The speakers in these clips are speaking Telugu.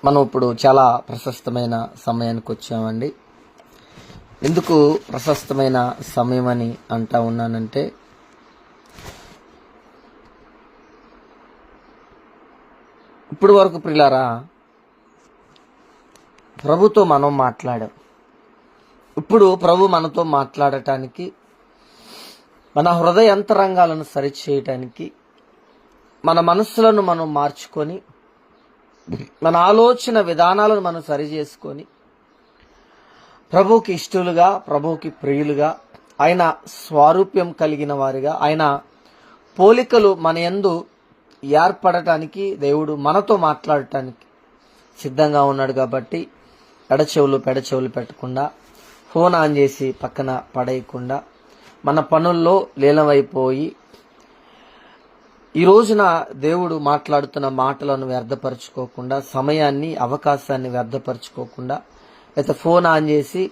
మనం ఇప్పుడు చాలా ప్రశస్తమైన సమయానికి వచ్చామండి. ఎందుకు ప్రశస్తమైన సమయం అని అంటా ఉన్నానంటే, ఇప్పుడు వరకు ప్రియులారా ప్రభుతో మనం మాట్లాడాం. ఇప్పుడు ప్రభు మనతో మాట్లాడటానికి, మన హృదయంతరంగాలను సరిచేయటానికి, మన మనస్సులను మనం మార్చుకొని, మన ఆలోచన విధానాలను మనం సరిచేసుకొని, ప్రభువుకి ఇష్టలుగా, ప్రభువుకి ప్రియులుగా, ఆయన స్వారూప్యం కలిగిన వారిగా, ఆయన పోలికలు మన యందు ఏర్పడటానికి దేవుడు మనతో మాట్లాడటానికి సిద్ధంగా ఉన్నాడు. కాబట్టి ఎడచెవులు పెడచెవులు పెట్టకుండా, ఫోన్ ఆన్ చేసి పక్కన పడేయకుండా, మన పనుల్లో లీనమైపోయి ఈ రోజున దేవుడు మాట్లాడుతున్న మాటలను వ్యర్థపరచుకోకుండా, సమయాన్ని అవకాశాన్ని వ్యర్థపరచుకోకుండా, అయితే ఫోన్ ఆన్ చేసి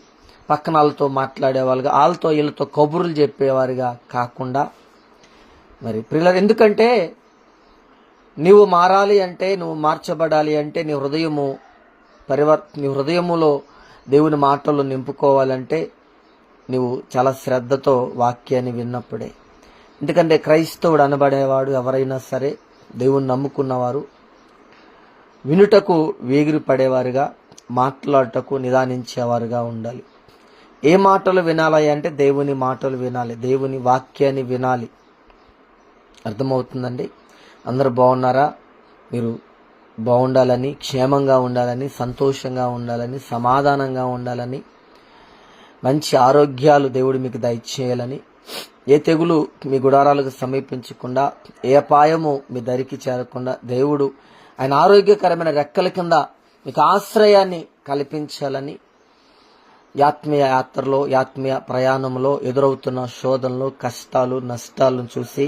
పక్కన వాళ్ళతో మాట్లాడేవాళ్ళుగా, వాళ్ళతో వీళ్ళతో కబుర్లు చెప్పేవారిగా కాకుండా, మరి ప్రియులారా, ఎందుకంటే నీవు మారాలి అంటే, నువ్వు మార్చబడాలి అంటే, నీ హృదయములో దేవుని మాటలు నింపుకోవాలంటే నువ్వు చాలా శ్రద్ధతో వాక్యాన్ని విన్నప్పుడే. ఎందుకంటే క్రైస్తవుడు అనబడేవాడు ఎవరైనా సరే, దేవుని నమ్ముకున్నవారు వినుటకు వేగిరి పడేవారుగా, మాట్లాడటకు నిదానించేవారుగా ఉండాలి. ఏ మాటలు వినాలి అంటే దేవుని మాటలు వినాలి, దేవుని వాక్యాన్ని వినాలి. అర్థమవుతుందండి? అందరూ బాగున్నారా? మీరు బాగుండాలని, క్షేమంగా ఉండాలని, సంతోషంగా ఉండాలని, సమాధానంగా ఉండాలని, మంచి ఆరోగ్యాలు దేవుడు మీకు దయచేయాలని, ఏ తెగులు మీ గుడారాలకు సమీపించకుండా, ఏ అపాయము మీ దరికి చేరకుండా దేవుడు ఆయన ఆరోగ్యకరమైన రెక్కల కింద మీకు ఆశ్రయాన్ని కల్పించాలని, ఆత్మీయ యాత్రలో, ఆత్మీయ ప్రయాణంలో ఎదురవుతున్న శోధనలు, కష్టాలు, నష్టాలను చూసి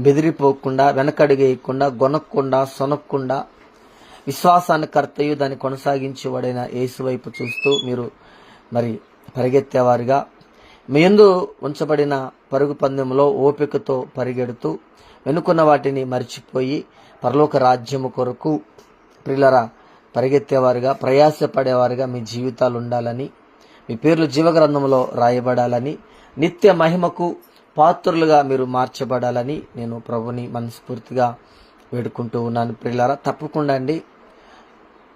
బెదిరిపోకుండా, వెనకడుగేయకుండా, గొనక్కుండా, సొనక్కుండా, విశ్వాసాన్ని కర్తయు దాన్ని కొనసాగించేవాడైన యేసు వైపు చూస్తూ మీరు మరి పరిగెత్తేవారుగా, మీ యందు ఉంచబడిన పరుగు పందెంలో ఓపికతో పరిగెడుతూ, వెనుకున్న వాటిని మర్చిపోయి పరలోక రాజ్యము కొరకు ప్రియులారా పరిగెత్తేవారుగా, ప్రయాసపడేవారుగా మీ జీవితాలు ఉండాలని, మీ పేర్లు జీవగ్రంథంలో రాయబడాలని, నిత్య మహిమకు పాత్రులుగా మీరు మార్చబడాలని నేను ప్రభుని మనస్ఫూర్తిగా వేడుకుంటూ ఉన్నాను. ప్రియులారా, తప్పకుండా అండి,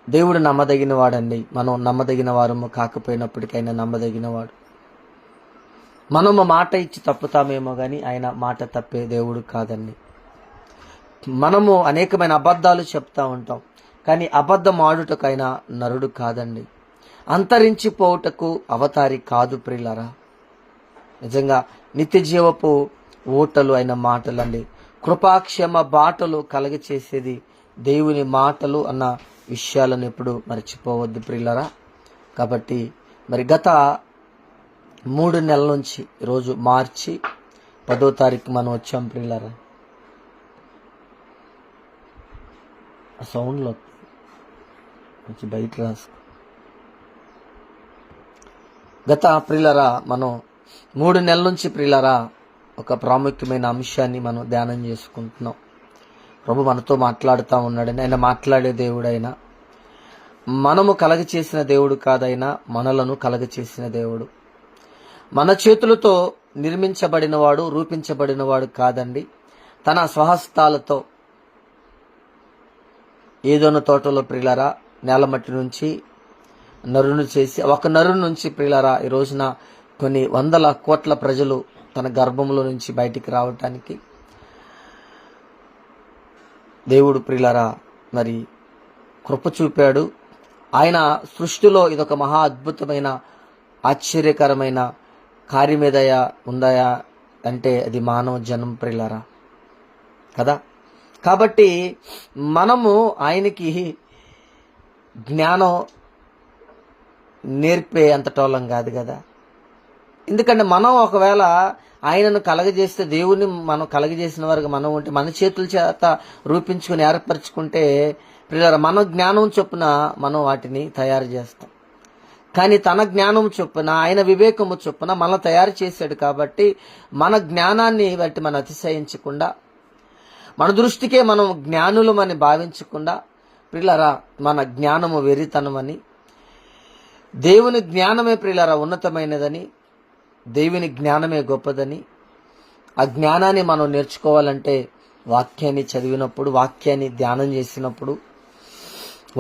దేవుడు నమ్మదగిన వాడండి. మనం నమ్మదగిన వారము కాకపోయినప్పటికైనా నమ్మదగిన వాడు. మనము మాట ఇచ్చి తప్పుతామేమో కానీ ఆయన మాట తప్పే దేవుడు కాదండి. మనము అనేకమైన అబద్ధాలు చెప్తా ఉంటాం, కానీ అబద్ధం ఆడుటకైనా నరుడు కాదండి. అంతరించిపోవుటకు అవతారి కాదు ప్రియులారా. నిజంగా నిత్య జీవపు ఓటలు అయిన మాటలండి, కృపాక్షేమ బాటలు కలగచేసేది దేవుని మాటలు అన్న విషయాలను ఎప్పుడు మర్చిపోవద్దు ప్రియులారా. కాబట్టి మరి గత 3 నెలల నుంచి ఈరోజు మార్చి 10వ తారీఖు మనం వచ్చాం ప్రియులారా. సౌండ్లో కొంచెం బయట రాసుకో. గత ప్రియులారా మనం 3 నెలల నుంచి ప్రియులారా ఒక ప్రాముఖ్యమైన అంశాన్ని మనం ధ్యానం చేసుకుంటున్నాం. ప్రభు మనతో మాట్లాడుతూ ఉన్నాడని, ఆయన మాట్లాడే దేవుడైనా, మనము కలగచేసిన దేవుడు కాదైనా మనలను కలగచేసిన దేవుడు. మన చేతులతో నిర్మించబడినవాడు, రూపించబడినవాడు కాదండి. తన స్వహస్తాలతో ఏదోన తోటలో ప్రియులారా నేలమట్టి నుంచి నరును చేసి, ఒక నరుని నుంచి ప్రియులారా ఈ రోజున కొన్ని వందల కోట్ల ప్రజలు తన గర్భంలో నుంచి బయటికి రావటానికి దేవుడు ప్రియులారా మరి కృప చూపాడు. ఆయన సృష్టిలో ఇదొక మహా అద్భుతమైన, ఆశ్చర్యకరమైన కార్యమేదయా ఉందయా అంటే అది మానవ జన్మ ప్రియులారా కదా. కాబట్టి మనము ఆయనకి జ్ఞానం నేర్పే అంతటోళ్ళం కాదు కదా. ఎందుకంటే మనం ఒకవేళ ఆయనను కలగజేస్తే, దేవుణ్ణి మనం కలగజేసిన వారికి మనం ఉంటే, మన చేతుల చేత రూపించుకుని ఏర్పరచుకుంటే ప్రియులారా మన జ్ఞానం చొప్పున మనం వాటిని తయారు చేస్తాం. కానీ తన జ్ఞానం చొప్పున, ఆయన వివేకము చొప్పున మనల్ని తయారు చేశాడు. కాబట్టి మన జ్ఞానాన్ని బట్టి మనం అతిశయించకుండా, మన దృష్టికే మనం జ్ఞానులమని భావించకుండా, ప్రియులారా మన జ్ఞానము వెర్రితనమని, దేవుని జ్ఞానమే ప్రియులారా ఉన్నతమైనదని, దేవుని జ్ఞానమే గొప్పదని, ఆ జ్ఞానాన్ని మనం నేర్చుకోవాలంటే వాక్యాన్ని చదివినప్పుడు, వాక్యాన్ని ధ్యానం చేసినప్పుడు,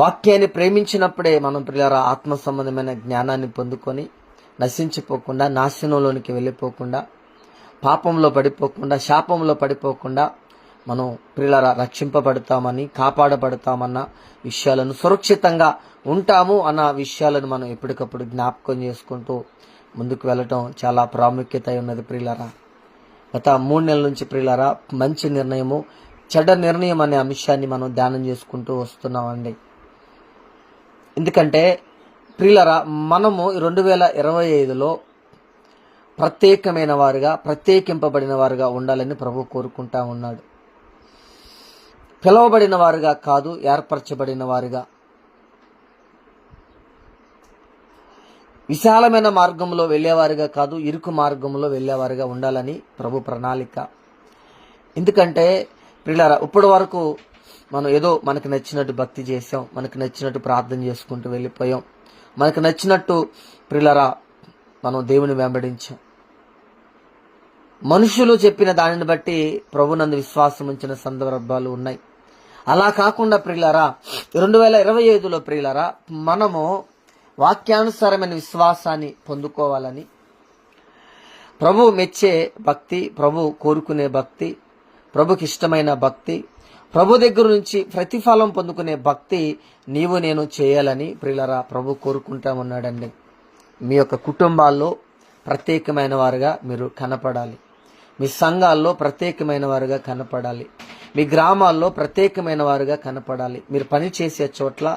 వాక్యాన్ని ప్రేమించినప్పుడే మనం ప్రియులారా ఆత్మ సంబంధమైన జ్ఞానాన్ని పొందుకొని నశించిపోకుండా, నాశనంలోనికి వెళ్ళిపోకుండా, పాపంలో పడిపోకుండా, శాపంలో పడిపోకుండా మనం ప్రియులారా రక్షింపబడతామని, కాపాడబడతామన్న విషయాలను, సురక్షితంగా ఉంటాము అన్న విషయాలను మనం ఎప్పటికప్పుడు జ్ఞాపకం చేసుకుంటూ ముందుకు వెళ్ళటం చాలా ప్రాముఖ్యత ఉన్నది ప్రియులారా. గత 3 నెలల నుంచి ప్రియులారా మంచి నిర్ణయము, చెడ్డ నిర్ణయం అనే అంశాన్ని మనం ధ్యానం చేసుకుంటూ వస్తున్నామండి. ఎందుకంటే ప్రియులారా మనము 2025లో ప్రత్యేకమైన వారుగా, ప్రత్యేకింపబడిన వారుగా ఉండాలని ప్రభు కోరుకుంటా ఉన్నాడు. పిలవబడిన వారుగా కాదు, ఏర్పరచబడిన వారుగా, విశాలమైన మార్గంలో వెళ్ళేవారుగా కాదు, ఇరుకు మార్గంలో వెళ్ళేవారుగా ఉండాలని ప్రభు ప్రణాళిక. ఎందుకంటే ప్రియులారా ఇప్పటి వరకు మనం ఏదో మనకు నచ్చినట్టు భక్తి చేసాం, మనకు నచ్చినట్టు ప్రార్థన చేసుకుంటూ వెళ్ళిపోయాం, మనకు నచ్చినట్టు ప్రియులారా మనం దేవుని వెంబడించాం. మనుషులు చెప్పిన దానిని బట్టి ప్రభునందు విశ్వాసం ఉంచిన సందర్భాలు ఉన్నాయి. అలా కాకుండా ప్రియులారా 2025లో ప్రియులారా మనము వాక్యానుసారమైన విశ్వాసాన్ని పొందుకోవాలని, ప్రభు మెచ్చే భక్తి, ప్రభు కోరుకునే భక్తి, ప్రభుకి ఇష్టమైన భక్తి, ప్రభు దగ్గర నుంచి ప్రతిఫలం పొందుకునే భక్తి నీవు నేను చేయాలని ప్రియులారా ప్రభు కోరుకుంటా ఉన్నాడండి. మీ యొక్క కుటుంబాల్లో ప్రత్యేకమైన వారుగా మీరు కనపడాలి, మీ సంఘాల్లో ప్రత్యేకమైన వారుగా కనపడాలి, మీ గ్రామాల్లో ప్రత్యేకమైన వారుగా కనపడాలి. మీరు పని చేసే చోట్ల,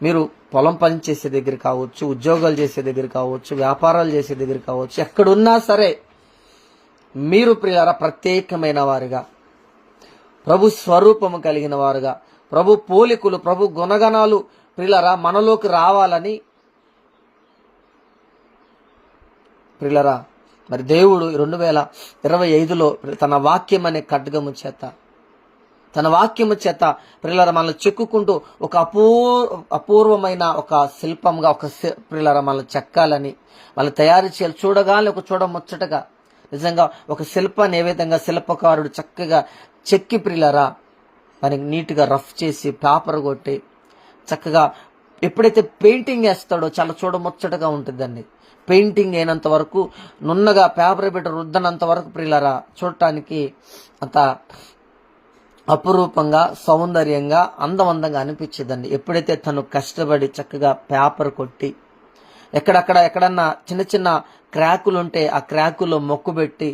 మీరు పొలం పని చేసే దగ్గర కావచ్చు, ఉద్యోగాలు చేసే దగ్గర కావచ్చు, వ్యాపారాలు చేసే దగ్గర కావచ్చు, ఎక్కడున్నా సరే మీరు ప్రియులారా ప్రత్యేకమైన వారుగా, ప్రభు స్వరూపము కలిగిన వారుగా, ప్రభు పోలికలు, ప్రభు గుణగణాలు ప్రియులారా మనలోకి రావాలని ప్రియులారా మరి దేవుడు 2025లో తన వాక్యం అనే ఖడ్గము చేత, తన వాక్యము చేత ప్రియులారా మనల్ని చెక్కుకుంటూ ఒక అపూర్వమైన ఒక శిల్పంగా, ఒక ప్రియులారా మనల్ని చెక్కాలని, వాళ్ళు తయారు చేయాలి. చూడగానే ఒక చూడముచ్చటగా, నిజంగా ఒక శిల్పాన్ని ఏ విధంగా శిల్పకారుడు చక్కగా చెక్కి ప్రియులారా దానికి నీట్గా రఫ్ చేసి పేపర్ కొట్టి చక్కగా ఎప్పుడైతే పెయింటింగ్ వేస్తాడో చాలా చూడముచ్చటగా ఉంటుందండి. పెయింటింగ్ అయినంత వరకు, నున్నగా పేపర్ పెట్టి రుద్దనంత వరకు ప్రియులారా చూడటానికి అంత అపురూపంగా, సౌందర్యంగా, అందవందంగా అనిపించేదండి. ఎప్పుడైతే తను కష్టపడి చక్కగా పేపర్ కొట్టి, ఎక్కడన్నా చిన్న చిన్న క్రాకులు ఉంటే ఆ క్రాకుల్లో మొక్కు పెట్టి,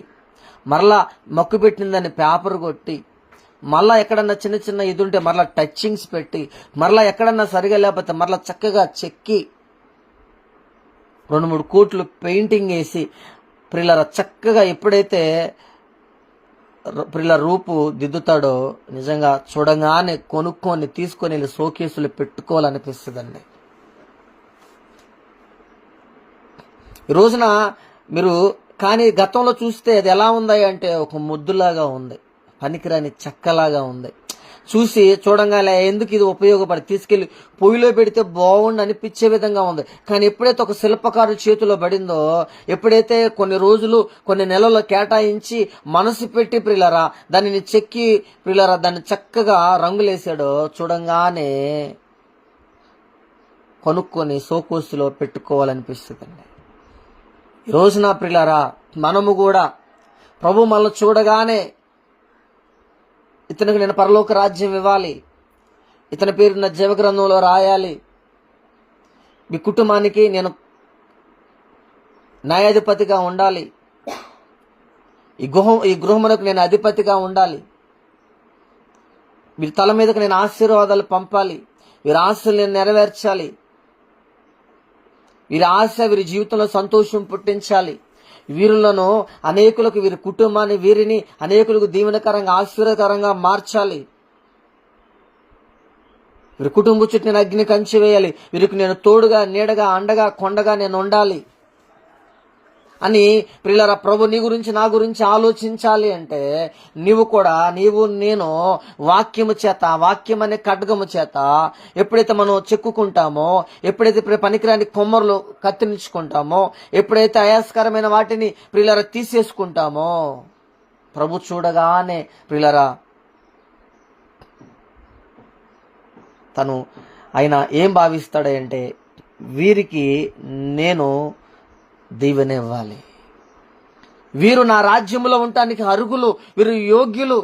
మరలా మొక్కు పెట్టిందని పేపర్ కొట్టి, మరలా ఎక్కడన్నా చిన్న చిన్న ఇది ఉంటే మరలా టచింగ్స్ పెట్టి, మరలా ఎక్కడన్నా సరిగా లేకపోతే మరలా చక్కగా చెక్కి 2-3 కోట్లు పెయింటింగ్ వేసి ప్రియులారా చక్కగా ఎప్పుడైతే ప్రియుల రూపు దిద్దుతాడో నిజంగా చూడగానే కొనుక్కొని తీసుకొని వెళ్ళి షోకేసులు పెట్టుకోవాలనిపిస్తుందండి. ఈ రోజున మీరు కానీ గతంలో చూస్తే అది ఎలా ఉంది అంటే ఒక ముద్దులాగా ఉంది, పనికిరాని చెక్కలాగా ఉంది. చూసి చూడంగానే ఎందుకు ఇది ఉపయోగపడి తీసుకెళ్లి పొయ్యిలో పెడితే బాగుండు అనిపించే విధంగా ఉంది. కానీ ఎప్పుడైతే ఒక శిల్పకారు చేతిలో పడిందో, ఎప్పుడైతే కొన్ని రోజులు, కొన్ని నెలలు కేటాయించి మనసు పెట్టి ప్రియులారా దానిని చెక్కి ప్రియులారా దాన్ని చక్కగా రంగులేసాడో చూడంగానే కొనుక్కొని షోకేసులో పెట్టుకోవాలనిపిస్తుందండి. ఈ రోజున ప్రియులారా మనము కూడా ప్రభు మనల్ని చూడగానే ఇతనికి నేను పరలోక రాజ్యం ఇవ్వాలి, ఇతని పేరు నా జీవగ్రంథంలో రాయాలి, మీ కుటుంబానికి నేను న్యాయాధిపతిగా ఉండాలి, ఈ గృహమునకు నేను అధిపతిగా ఉండాలి, వీరి తల మీదకి నేను ఆశీర్వాదాలు పంపాలి, వీరి ఆశలు నేను నెరవేర్చాలి, వీరి ఆశ వీరి జీవితంలో సంతోషం పుట్టించాలి, వీరులను అనేకులకు, వీరి కుటుంబాన్ని, వీరిని అనేకులకు దీవెనకరంగా, ఆశీర్వాదకరంగా మార్చాలి, వీరి కుటుంబం చుట్టూ నేను అగ్ని కంచి వేయాలి, వీరికి నేను తోడుగా, నీడగా, అండగా, కొండగా నేను ఉండాలి. అని ప్రియులారా, ప్రభు నీ గురించి నా గురించి ఆలోచించాలి అంటే నీవు నేను వాక్యము చేత, వాక్యం అనే ఖడ్గము చేత ఎప్పుడైతే మనం చెక్కుకుంటామో, ఎప్పుడైతే పనికిరాని కొమ్మరులు కత్తిరించుకుంటామో, ఎప్పుడైతే అయాస్కరమైన వాటిని ప్రియులారా తీసేసుకుంటామో, ప్రభు చూడగానే ప్రియులారా ఆయన ఏం భావిస్తాడంటే, వీరికి నేను దీవెన ఇవ్వాలి, వీరు నా రాజ్యంలో ఉండటానికి అర్హులు, వీరు యోగ్యులు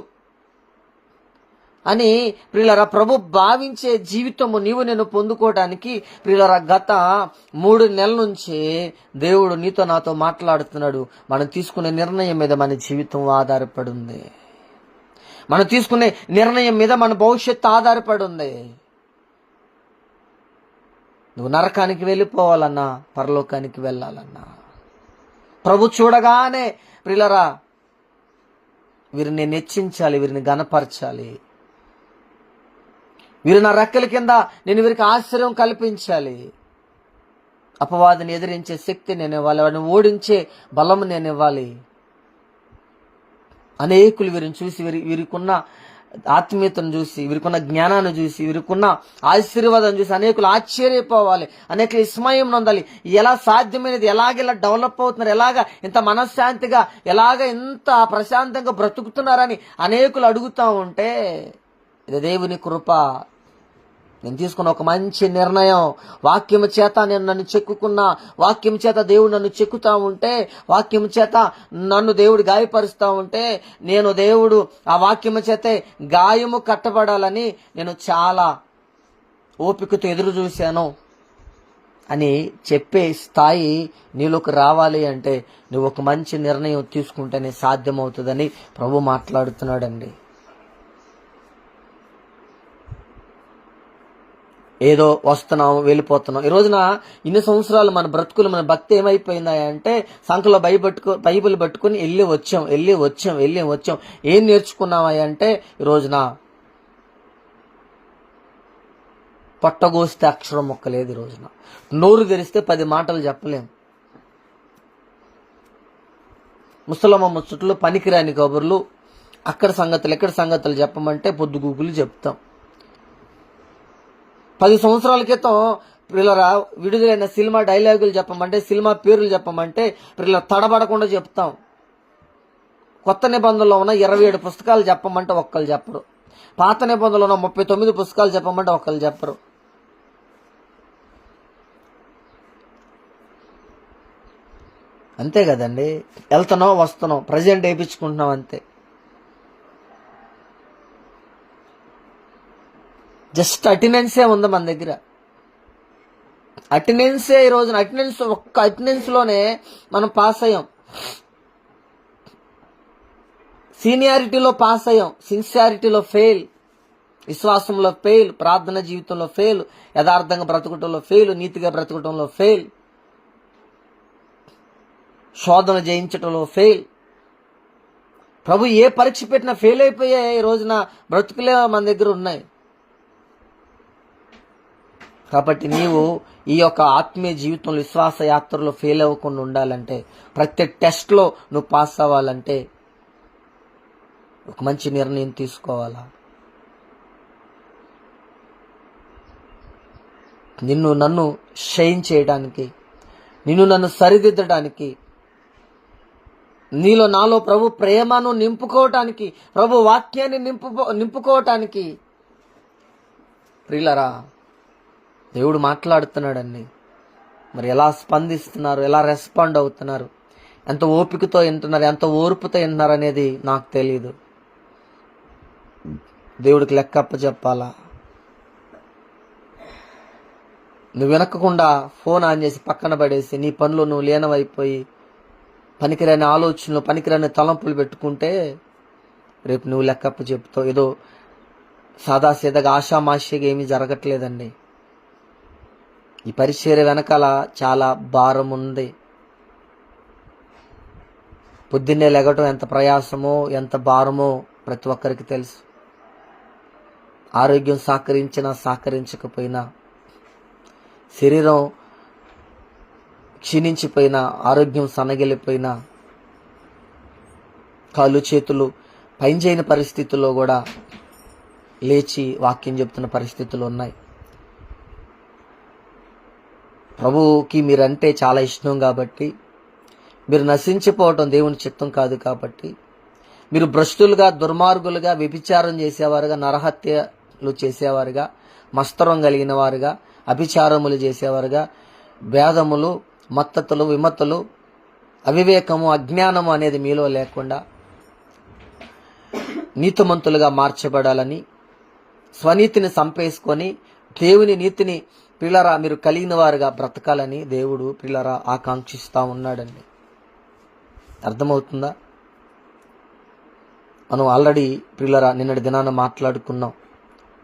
అని ప్రియులారా ప్రభు భావించే జీవితము నీవు నేను పొందుకోవడానికి ప్రియులారా గత 3 నెలల నుంచి దేవుడు నీతో నాతో మాట్లాడుతున్నాడు. మనం తీసుకునే నిర్ణయం మీద మన జీవితం ఆధారపడి ఉంది. మనం తీసుకునే నిర్ణయం మీద మన భవిష్యత్తు ఆధారపడి ఉంది. నువ్వు నరకానికి వెళ్ళిపోవాలన్నా, పరలోకానికి వెళ్ళాలన్నా, ప్రభు చూడగానే ప్రియులారా వీరిని హెచ్చించాలి, వీరిని గణపరచాలి, వీరు నా రెక్కల కింద నేను వీరికి ఆశ్రయం కల్పించాలి, అపవాదిని ఎదిరించే శక్తి నేను ఇవ్వాలి, వాడిని ఓడించే బలము నేను ఇవ్వాలి. అనేకులు వీరిని చూసి వీరికున్న ఆత్మీయతను చూసి, వీరికున్న జ్ఞానాన్ని చూసి, వీరికున్న ఆశీర్వాదం చూసి అనేకులు ఆశ్చర్యపోవాలి, అనేకులు విస్మయం నొందాలి. ఎలా సాధ్యమైనది, ఎలాగ డెవలప్ అవుతున్నారు, ఎలాగ ఇంత మనశ్శాంతిగా, ఎలాగ ఇంత ప్రశాంతంగా బ్రతుకుతున్నారని అనేకులు అడుగుతూ ఉంటే ఇది దేవుని కృప. నేను తీసుకున్న ఒక మంచి నిర్ణయం, వాక్యం చేత నేను నన్ను చెక్కుకున్నా, వాక్యం చేత దేవుడు నన్ను చెక్కుతా ఉంటే, వాక్యం చేత నన్ను దేవుడు గాయపరుస్తూ ఉంటే, నేను దేవుడు ఆ వాక్యం చేతే గాయము కట్టబడాలని నేను చాలా ఓపికతో ఎదురు చూశాను అని చెప్పే స్థాయి నీలోకి రావాలి అంటే నువ్వు ఒక మంచి నిర్ణయం తీసుకుంటేనే సాధ్యమవుతుందని ప్రభు మాట్లాడుతున్నాడండి. ఏదో వస్తున్నాం వెళ్ళిపోతున్నాం. ఈ రోజున ఇన్ని సంవత్సరాలు మన బ్రతుకులు, మన భక్తి ఏమైపోయిందంటే సంఖలో బైబిల్ పట్టుకుని వెళ్ళి వచ్చాం. ఏం నేర్చుకున్నామంటే ఈ రోజున పొట్టగోస్తే అక్షరం మొక్కలేదు. ఈ రోజున నోరు తెరిస్తే 10 మాటలు చెప్పలేం. ముసలమ్మ ముచ్చట్లు, పనికిరాని కబుర్లు, అక్కడ సంగతులు ఎక్కడ సంగతులు చెప్పమంటే పొద్దుగూకులు చెప్తాం. 10 సంవత్సరాల క్రితం పిల్లరా విడుదలైన సినిమా డైలాగులు చెప్పమంటే, సినిమా పేర్లు చెప్పమంటే పిల్లలు తడబడకుండా చెప్తాం. కొత్త నిబంధనలో ఉన్న 27 పుస్తకాలు చెప్పమంటే ఒక్కళ్ళు చెప్పరు. పాత నిబంధనలో ఉన్న 39 పుస్తకాలు చెప్పమంటే ఒక్కళ్ళు చెప్పరు. అంతే కదండి, వెళ్తున్నాం వస్తున్నాం, ప్రజెంట్ వేయించుకుంటున్నాం అంతే. జస్ట్ అటెండెన్సే ఉంది మన దగ్గర. అటెండెన్సే ఈ రోజున ఒక్క అటెండెన్స్లోనే మనం పాస్ అయ్యాం. సీనియారిటీలో పాస్ అయ్యాం, సిన్సియారిటీలో ఫెయిల్, విశ్వాసంలో ఫెయిల్, ప్రార్థన జీవితంలో ఫెయిల్, యథార్థంగా బ్రతకటంలో ఫెయిల్, నీతిగా బ్రతకటంలో ఫెయిల్, శోధన జయించటంలో ఫెయిల్. ప్రభు ఏ పరీక్ష పెట్టినా ఫెయిల్ అయిపోయే ఈ రోజున బ్రతుకులే మన దగ్గర ఉన్నాయి. కాబట్టి నీవు ఈ యొక్క ఆత్మీయ జీవితంలో, విశ్వాస యాత్రలో ఫెయిల్ అవ్వకుండా ఉండాలంటే, ప్రతి టెస్ట్లో నువ్వు పాస్ అవ్వాలంటే ఒక మంచి నిర్ణయం తీసుకోవాలా. నిన్ను నన్ను షైన్ చేయడానికి, నిన్ను నన్ను సరిదిద్దడానికి, నీలో నాలో ప్రభు ప్రేమను నింపుకోవటానికి, ప్రభు వాక్యాన్ని నింపుకోవటానికి ప్రియులారా దేవుడు మాట్లాడుతున్నాడండి. మరి ఎలా స్పందిస్తున్నారు, ఎలా రెస్పాండ్ అవుతున్నారు, ఎంత ఓపికతో వింటున్నారు, ఎంత ఓర్పుతో వింటున్నారు అనేది నాకు తెలియదు. దేవుడికి లెక్కప్ప చెప్పాలా. నువ్వు వినకుండా ఫోన్ ఆన్ చేసి పక్కన పడేసి నీ పనులు నువ్వు లీనమైపోయి పనికిరాని ఆలోచనలు, పనికిరాని తలంపులు పెట్టుకుంటే రేపు నువ్వు లెక్కప్ప చెప్తావు. ఏదో సాదాసీదాగా ఆషామాషిగా ఏమీ జరగట్లేదండి. ఈ పరిచర్య వెనకాల చాలా భారం ఉంది. పొద్దున్నే లెగటం ఎంత ప్రయాసమో, ఎంత భారమో ప్రతి ఒక్కరికి తెలుసు. ఆరోగ్యం సహకరించినా సహకరించకపోయినా, శరీరం క్షీణించిపోయిన, ఆరోగ్యం సన్నగిల్లిపోయిన, కాళ్ళు చేతులు పనిచేయని పరిస్థితుల్లో కూడా లేచి వాక్యం చెప్తున్న పరిస్థితులు ఉన్నాయి. ప్రభువుకి మీరంటే చాలా ఇష్టం కాబట్టి, మీరు నశించిపోవటం దేవుని చిత్తం కాదు కాబట్టి, మీరు భ్రష్టులుగా, దుర్మార్గులుగా, వ్యభిచారం చేసేవారుగా, నరహత్యలు చేసేవారుగా, మస్తరం కలిగిన వారుగా, అభిచారములు చేసేవారుగా, భేదములు, మత్తతులు, విమత్తలు, అవివేకము, అజ్ఞానము అనేది మీలో లేకుండా నీతిమంతులుగా మార్చబడాలని, స్వనీతిని సంపేసుకొని దేవుని నీతిని పిల్లరా మీరు కలిగిన వారుగా బ్రతకాలని దేవుడు పిల్లరా ఆకాంక్షిస్తూ ఉన్నాడండి. అర్థమవుతుందా? మనం ఆల్రెడీ పిల్లరా నిన్నటి దినాన మాట్లాడుకున్నాం.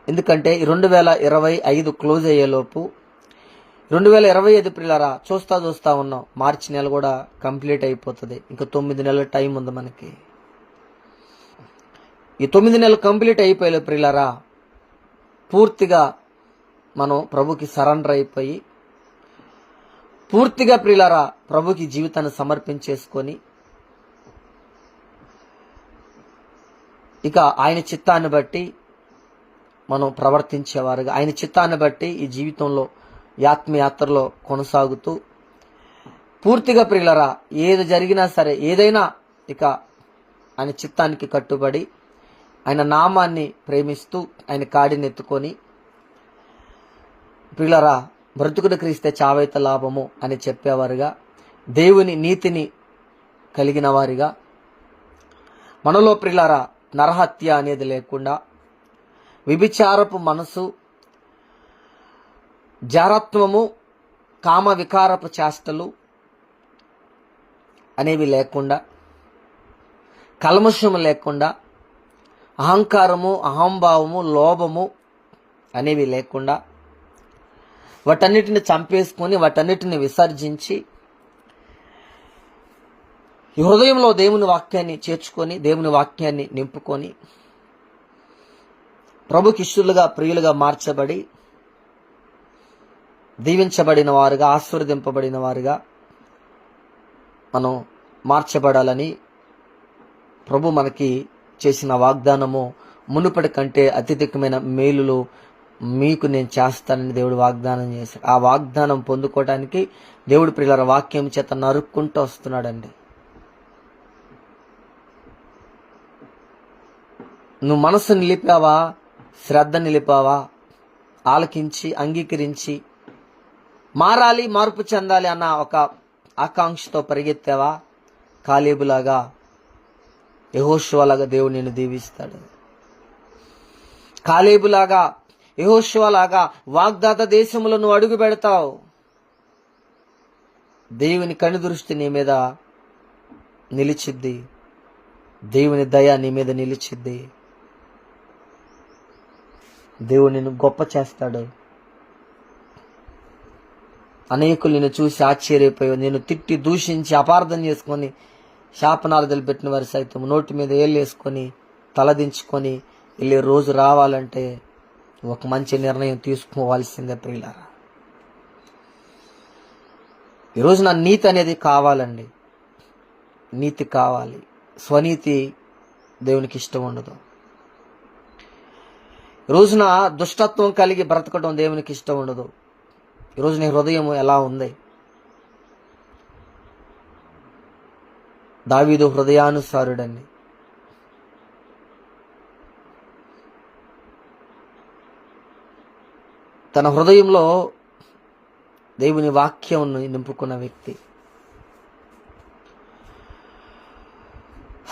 ఎందుకంటే 2025 క్లోజ్ అయ్యేలోపు 2025 పిల్లరా చూస్తా ఉన్నాం. మార్చి నెల కూడా కంప్లీట్ అయిపోతుంది. ఇంకా 9 నెలల టైం ఉంది మనకి. ఈ 9 నెలలు కంప్లీట్ అయిపోయే పిల్లరా పూర్తిగా మనం ప్రభుకి సరెండర్ అయిపోయి, పూర్తిగా ప్రియులారా ప్రభుకి జీవితాన్ని సమర్పించేసుకొని, ఇక ఆయన చిత్తాన్ని బట్టి మనం ప్రవర్తించేవారుగా, ఆయన చిత్తాన్ని బట్టి ఈ జీవితంలో ఆత్మయాత్రలో కొనసాగుతూ, పూర్తిగా ప్రియులారా ఏది జరిగినా సరే, ఏదైనా ఇక ఆయన చిత్తానికి కట్టుబడి, ఆయన నామాన్ని ప్రేమిస్తూ, ఆయన కాడిని ఎత్తుకొని, ప్రియులారా బ్రతుకుడు క్రీస్తే చావైత లాభము అని చెప్పేవారుగా, దేవుని నీతిని కలిగిన వారిగా, మనలో ప్రియులారా నరహత్య అనేది లేకుండా, వ్యభిచారపు మనసు, జారత్వము, కామ వికారపు చేష్టలు అనేవి లేకుండా, కల్మషము లేకుండా, అహంకారము, అహంభావము, లోభము అనేవి లేకుండా, వాటన్నిటిని చంపేసుకొని, వాటన్నిటిని విసర్జించి, ఈ హృదయంలో దేవుని వాక్యాన్ని చేర్చుకొని, దేవుని వాక్యాన్ని నింపుకొని, ప్రభుకి ఇష్టలుగా, ప్రియులుగా మార్చబడి, దీవించబడిన వారుగా, ఆశీర్వదింపబడిన వారుగా మనం మార్చబడాలని ప్రభు మనకి చేసిన వాగ్దానము, మునుపటి కంటే అత్యధికమైన మేలులు మీకు నేను చేస్తానని దేవుడు వాగ్దానం చేశాడు. ఆ వాగ్దానం పొందుకోవడానికి దేవుడు ప్రియులారా వాక్యం చేత నరుక్కుంటూ వస్తున్నాడండి. నువ్వు మనసు నిలిపావా, శ్రద్ధ నిలిపావా, ఆలకించి అంగీకరించి మారాలి, మార్పు చెందాలి అన్న ఒక ఆకాంక్షతో పరిగెత్తావా, కాలేబులాగా, యెహోషువలాగా దేవుడు నిన్ను దీవిస్తాడు. కాలేబులాగా, యెహోషువలాగా వాగ్దాత దేశంలో నువ్వు అడుగు పెడతావు. దేవుని కనుదృష్టి నీ మీద నిలిచిద్ది, దేవుని దయ నీ మీద నిలిచిద్ది. దేవుడు నిన్ను గొప్ప చేస్తాడు. అనేకులు నిన్ను చూసి ఆశ్చర్యపోయి, నేను తిట్టి దూషించి అపార్థం చేసుకొని శాపనార్థాలు పెట్టిన వారు సైతం నోటి మీద ఏళ్ళేసుకొని తలదించుకొని వెళ్ళే రోజు రావాలంటే ఒక మంచి నిర్ణయం తీసుకోవాల్సిందే ప్రియులారా. ఈరోజు నా నీతి అనేది కావాలండి. నీతి కావాలి. స్వనీతి దేవునికి ఇష్టం ఉండదు. ఈరోజున దుష్టత్వం కలిగి బ్రతకడం దేవునికి ఇష్టం ఉండదు. ఈరోజు నీ హృదయం ఎలా ఉంది? దావీదు హృదయానుసారుడండి. తన హృదయంలో దేవుని వాక్యం నింపుకున్న వ్యక్తి.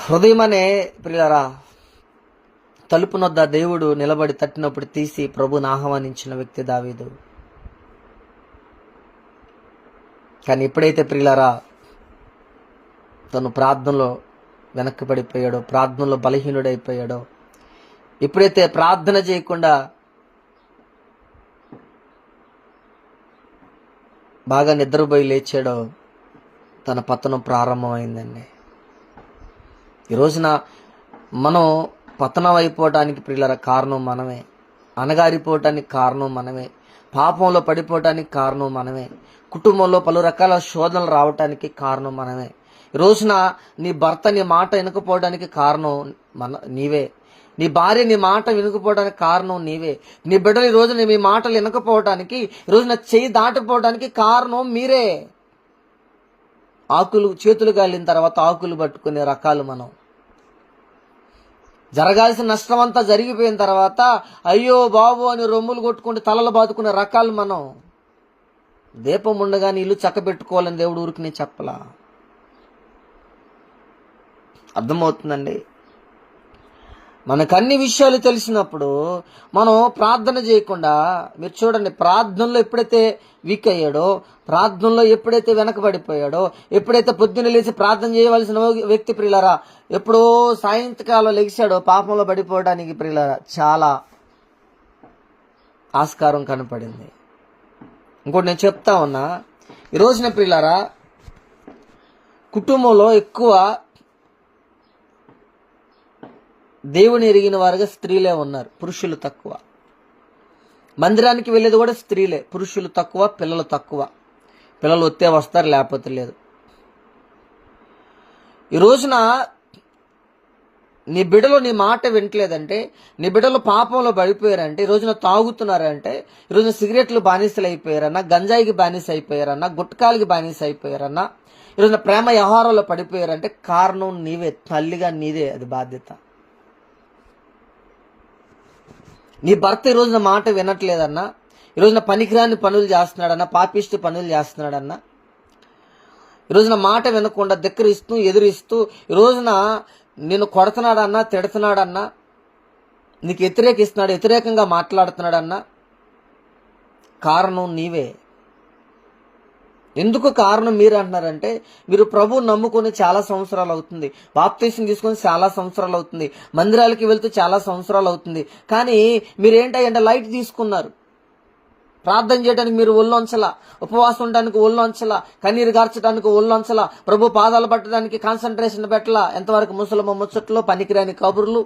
హృదయం అనే ప్రియులారా తలుపునొద్ద దేవుడు నిలబడి తట్టినప్పుడు తీసి ప్రభుని ఆహ్వానించిన వ్యక్తి దావీదు. కానీ ఎప్పుడైతే ప్రియులారా తను ప్రార్థనలో వెనక్కి పడిపోయాడో, ప్రార్థనలో బలహీనుడైపోయాడో, ఎప్పుడైతే ప్రార్థన చేయకుండా బాగా నిద్రపోయి లేచాడో తన పతనం ప్రారంభమైందండి. ఈ రోజున మనం పతనం అయిపోవటానికి ప్రియులారా కారణం మనమే. అణగారిపోవటానికి కారణం మనమే. పాపంలో పడిపోవటానికి కారణం మనమే. కుటుంబంలో పలు రకాల శోధనలు రావటానికి కారణం మనమే. ఈ రోజున నీ భర్త నీ మాట వినకపోవడానికి కారణం నీవే. నీ భార్య నీ మాట వినకపోవడానికి కారణం నీవే. నీ బిడ్డలు ఈ రోజున మీ మాటలు వినకపోవడానికి, ఈ రోజున చెయ్యి దాటిపోవడానికి కారణం మీరే. ఆకులు చేతులు గాలిన తర్వాత ఆకులు పట్టుకునే రకాలు మనం. జరగాల్సిన నష్టం అంతా జరిగిపోయిన తర్వాత అయ్యో బాబు అని రొమ్ములు కొట్టుకుంటే తలలు బాదుకునే రకాలు మనం. దీపం ఉండగానే ఇల్లు చక్కబెట్టుకోవాలని దేవుడు ఊరికి నేను చెప్పలా. అర్థమవుతుందండి? మనకు అన్ని విషయాలు తెలిసినప్పుడు మనం ప్రార్థన చేయకుండా, మీరు చూడండి, ప్రార్థనలో ఎప్పుడైతే వీక్ అయ్యాడో, ప్రార్థనలో ఎప్పుడైతే వెనకబడిపోయాడో, ఎప్పుడైతే పొద్దున్న లేచి ప్రార్థన చేయవలసిన వ్యక్తి ప్రియులారా ఎప్పుడో సాయంత్రకాలం లెగిశాడో పాపంలో పడిపోవడానికి ప్రియులారా చాలా ఆస్కారం కనపడింది. ఇంకోటి నేను చెప్తా ఉన్నా, ఈ రోజున ప్రియులారా కుటుంబంలో ఎక్కువ దేవుని ఎరిగిన వారుగా స్త్రీలే ఉన్నారు, పురుషులు తక్కువ. మందిరానికి వెళ్ళేది కూడా స్త్రీలే, పురుషులు తక్కువ, పిల్లలు తక్కువ. పిల్లలు వస్తే వస్తారు, లేకపోతే లేదు. ఈ రోజున నీ బిడ్డలు నీ మాట వింటలేదంటే, నీ బిడ్డలు పాపంలో పడిపోయారంటే, ఈ రోజున తాగుతున్నారంటే, ఈ రోజున సిగరెట్లు బానిసలు అయిపోయారన్నా, గంజాయికి బానిస అయిపోయారన్నా, గుట్కాలకి బానిస అయిపోయారన్నా, ఈ రోజున ప్రేమ వ్యవహారంలో పడిపోయారంటే కారణం నీవే. తల్లిగా నీదే అది బాధ్యత. నీ భర్త ఈ రోజున మాట వినట్లేదన్నా, ఈ రోజున పనికిరాని పనులు చేస్తున్నాడన్నా, పాపిష్టి పనులు చేస్తున్నాడన్నా, ఈ రోజున మాట వినకుండా ధిక్కరిస్తూ ఎదురిస్తూ ఈ రోజున నిన్ను కొడుతున్నాడన్నా, తిడుతున్నాడన్నా, నీకు వ్యతిరేకిస్తున్నాడు, వ్యతిరేకంగా మాట్లాడుతున్నాడన్నా, కారణం నీవే. ఎందుకు కారణం మీరు అంటున్నారంటే, మీరు ప్రభువు నమ్ముకొని చాలా సంవత్సరాలు అవుతుంది, బాప్తీసం తీసుకొని చాలా సంవత్సరాలు అవుతుంది, మందిరాలకి వెళ్తూ చాలా సంవత్సరాలు అవుతుంది, కానీ మీరేంటంటే లైట్ తీసుకున్నారు. ప్రార్థన చేయడానికి మీరు ఒళ్ళొంచలా, ఉపవాసం ఉండడానికి ఒళ్ళొంచలా, కన్నీరు గార్చడానికి ఒళ్ళొంచలా, ప్రభు పాదాలు పట్టడానికి కాన్సన్ట్రేషన్ పెట్టలా. ఎంతవరకు ముసలమ్మ ముచ్చట్లో, పనికిరాని కబుర్లు,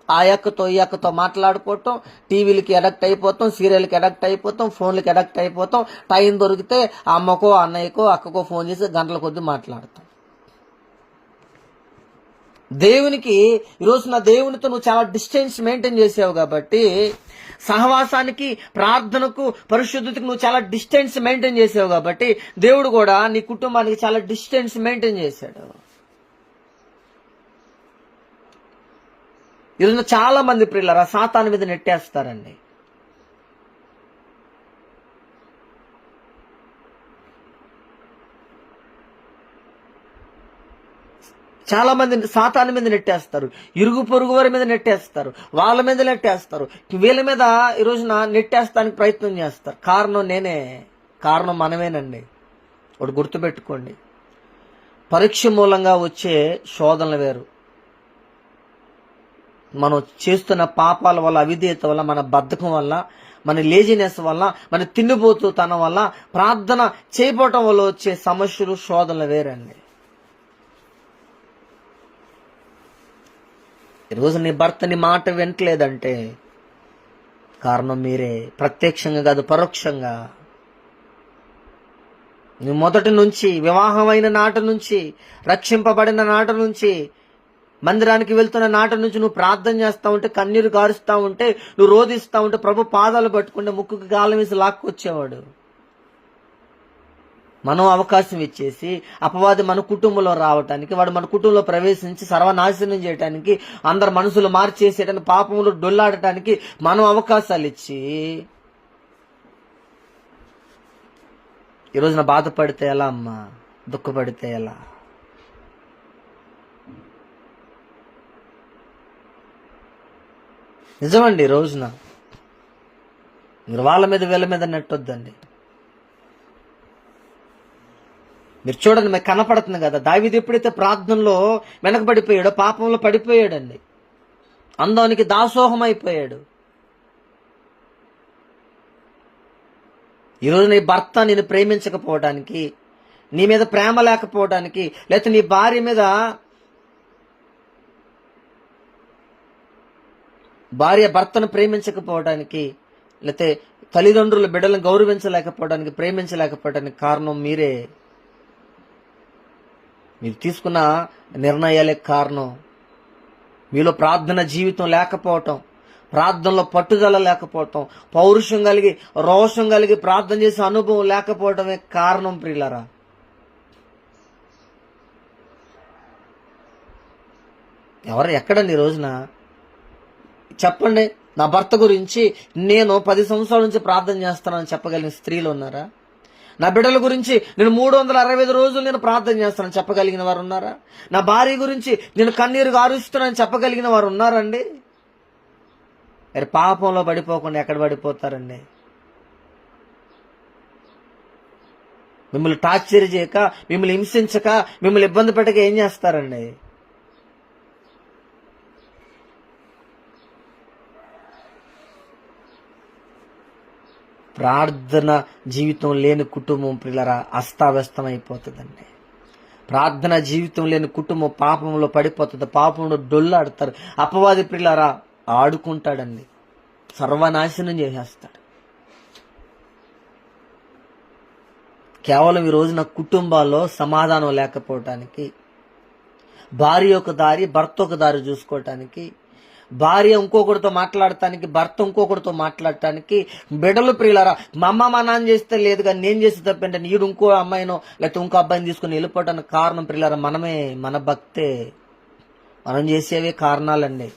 ఆ యక్కతో ఈ యక్కతో మాట్లాడుకోవటం, టీవీలకి అడక్ట్ అయిపోతాం, సీరియల్కి అడక్ట్ అయిపోతాం, ఫోన్లకి అడక్ట్ అయిపోతాం. టైం దొరికితే అమ్మకో అన్నయ్యకో అక్కకో ఫోన్ చేసి గంటల కొద్దీ మాట్లాడతాం. దేవునికి ఈరోజు నా దేవునితో నువ్వు చాలా డిస్టెన్స్ మెయింటైన్ చేసావు కాబట్టి, సహవాసానికి, ప్రార్థనకు, పరిశుద్ధతకు నువ్వు చాలా డిస్టెన్స్ మెయింటైన్ చేసావు కాబట్టి దేవుడు కూడా నీ కుటుంబానికి చాలా డిస్టెన్స్ మెయింటైన్ చేశాడు. ఈరోజు చాలా మంది ప్రియులారా సాతాను మీద నెట్టేస్తారండి. చాలా మంది సాతాను మీద నెట్టేస్తారు, ఇరుగు పొరుగు వారి మీద నెట్టేస్తారు, వాళ్ళ మీద నెట్టేస్తారు, వీళ్ళ మీద ఈ రోజున నెట్టేస్తానికి ప్రయత్నం చేస్తారు. కారణం నేనే, కారణం మనమేనండి. ఒకటి గుర్తుపెట్టుకోండి, పరీక్ష మూలంగా వచ్చే శోధనలు వేరు, మనం చేస్తున్న పాపాల వల్ల, అవిధేయత వల్ల, మన బద్ధకం వల్ల, మన లేజినెస్ వల్ల, మన తిండిపోతుతనం వల్ల, ప్రార్థన చేయకపోవటం వల్ల వచ్చే సమస్యలు, శోధనలు వేరండి. ఈరోజు నీ భర్త నీ మాట వినట్లేదంటే కారణం మీరే, ప్రత్యక్షంగా కాదు పరోక్షంగా. నువ్వు మొదటి నుంచి, వివాహమైన నాటి నుంచి, రక్షింపబడిన నాటి నుంచి, మందిరానికి వెళ్తున్న నాటి నుంచి నువ్వు ప్రార్థన చేస్తా ఉంటే, కన్నీరు కారుస్తా ఉంటే, నువ్వు రోధిస్తా ఉంటే, ప్రభు పాదాలు పట్టుకుంటే ముక్కుకి గాలం వేసి లాక్కొచ్చేవాడు. మనం అవకాశం ఇచ్చేసి అపవాది మన కుటుంబంలో రావటానికి, వాడు మన కుటుంబంలో ప్రవేశించి సర్వనాశనం చేయడానికి, అందరు మనసులు మార్చేసేయడానికి, పాపంలో డొల్లాడటానికి మనం అవకాశాలు ఇచ్చి ఈరోజున బాధపడితే ఎలా అమ్మా, దుఃఖపడితే ఎలా? నిజమండి. రోజున మీరు వాళ్ళ మీద వీళ్ళ మీద నెట్టొద్దండి. మీరు చూడండి, మీకు కనపడుతుంది కదా, దావీదు ఎప్పుడైతే ప్రార్థనలో వెనకబడిపోయాడో పాపంలో పడిపోయాడండి, అందానికి దాసోహం అయిపోయాడు. ఈరోజు నీ భర్త నేను ప్రేమించకపోవడానికి, నీ మీద ప్రేమ లేకపోవడానికి, లేకపోతే నీ భార్య భర్తను ప్రేమించకపోవడానికి, లేకపోతే తల్లిదండ్రులు బిడ్డలను గౌరవించలేకపోవడానికి, ప్రేమించలేకపోవడానికి కారణం మీరే. మీరు తీసుకున్న నిర్ణయాలే కారణం. మీలో ప్రార్థన జీవితం లేకపోవటం, ప్రార్థనలో పట్టుదల లేకపోవటం, పౌరుషం కలిగి రోషం కలిగి ప్రార్థన చేసే అనుభవం లేకపోవటమే కారణం ప్రియులారా. ఎక్కడండి ఈ రోజున చెప్పండి, నా భర్త గురించి నేను 10 సంవత్సరాల నుంచి ప్రార్థన చేస్తానని చెప్పగలిగిన స్త్రీలు ఉన్నారా? నా బిడ్డల గురించి నేను 365 రోజులు నేను ప్రార్థన చేస్తానని చెప్పగలిగిన వారు ఉన్నారా? నా భార్య గురించి నేను కన్నీరు గారుస్తున్నానని చెప్పగలిగిన వారు ఉన్నారండి? మరి పాపంలో పడిపోకుండా ఎక్కడ పడిపోతారండి? మిమ్మల్ని టార్చర్ చేయక, మిమ్మల్ని హింసించక, మిమ్మల్ని ఇబ్బంది పెట్టక ఏం చేస్తారండి? ప్రార్థన జీవితం లేని కుటుంబం ప్రియులారా అస్తావ్యస్తం అయిపోతుందండి. ప్రార్థన జీవితం లేని కుటుంబం పాపంలో పడిపోతుంది. పాపంలో డొల్లాడతారు. అపవాది ప్రియులారా ఆడుకుంటాడండి, సర్వనాశనం చేసేస్తాడు. కేవలం ఈ రోజున కుటుంబాల్లో సమాధానం లేకపోవటానికి, భార్య ఒక దారి, భర్త ఒక దారి చూసుకోవటానికి, భార్య ఇంకొకరితో మాట్లాడటానికి, భర్త ఇంకొకరితో మాట్లాడటానికి, బిడ్డలు ప్రియులారా మా అమ్మ మా నాన్న చేస్తే లేదు కానీ నేను చేస్తే తప్పంటే నీడు ఇంకో అమ్మాయినో లేకపోతే ఇంకో అబ్బాయిని తీసుకుని వెళ్ళిపోవటానికి కారణం ప్రియులారా మనమే, మన భక్తే, మనం చేసేవే కారణాలండి.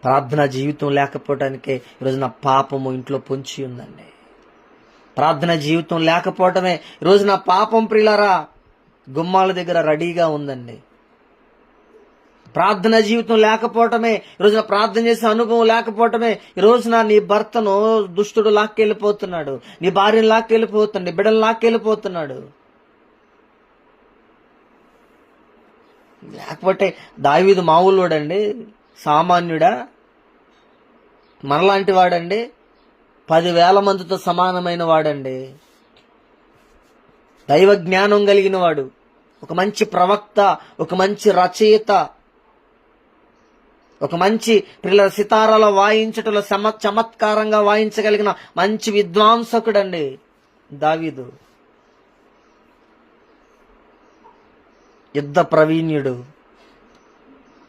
ప్రార్థన జీవితం లేకపోవటానికే ఈరోజు నా పాపము ఇంట్లో పొంచి ఉందండి. ప్రార్థన జీవితం లేకపోవటమే ఈరోజు నా పాపం ప్రియులారా గుమ్మాల దగ్గర రెడీగా ఉందండి. ప్రార్థన జీవితం లేకపోవటమే ఈరోజున ప్రార్థన చేసే అనుభవం లేకపోవటమే ఈరోజున నీ భర్తను దుష్టుడు లాక్కెళ్ళిపోతున్నాడు, నీ భార్యను లాక్కెళ్ళిపోతున్నాడు, నీ బిడ్డను లాక్కెళ్ళిపోతున్నాడు. లేకపోతే దావీదు మామూలువాడండి, సామాన్యుడా, మనలాంటి వాడండి, 10,000 మందితో సమానమైన వాడండి, దైవ జ్ఞానం కలిగిన వాడు, ఒక మంచి ప్రవక్త, ఒక మంచి రచయిత, ఒక మంచి పిల్లల సితారాలో వాయించటంలో చమత్కారంగా వాయించగలిగిన మంచి విద్వాంసకుడండి దావీదు. యుద్ధ ప్రవీణ్యుడు,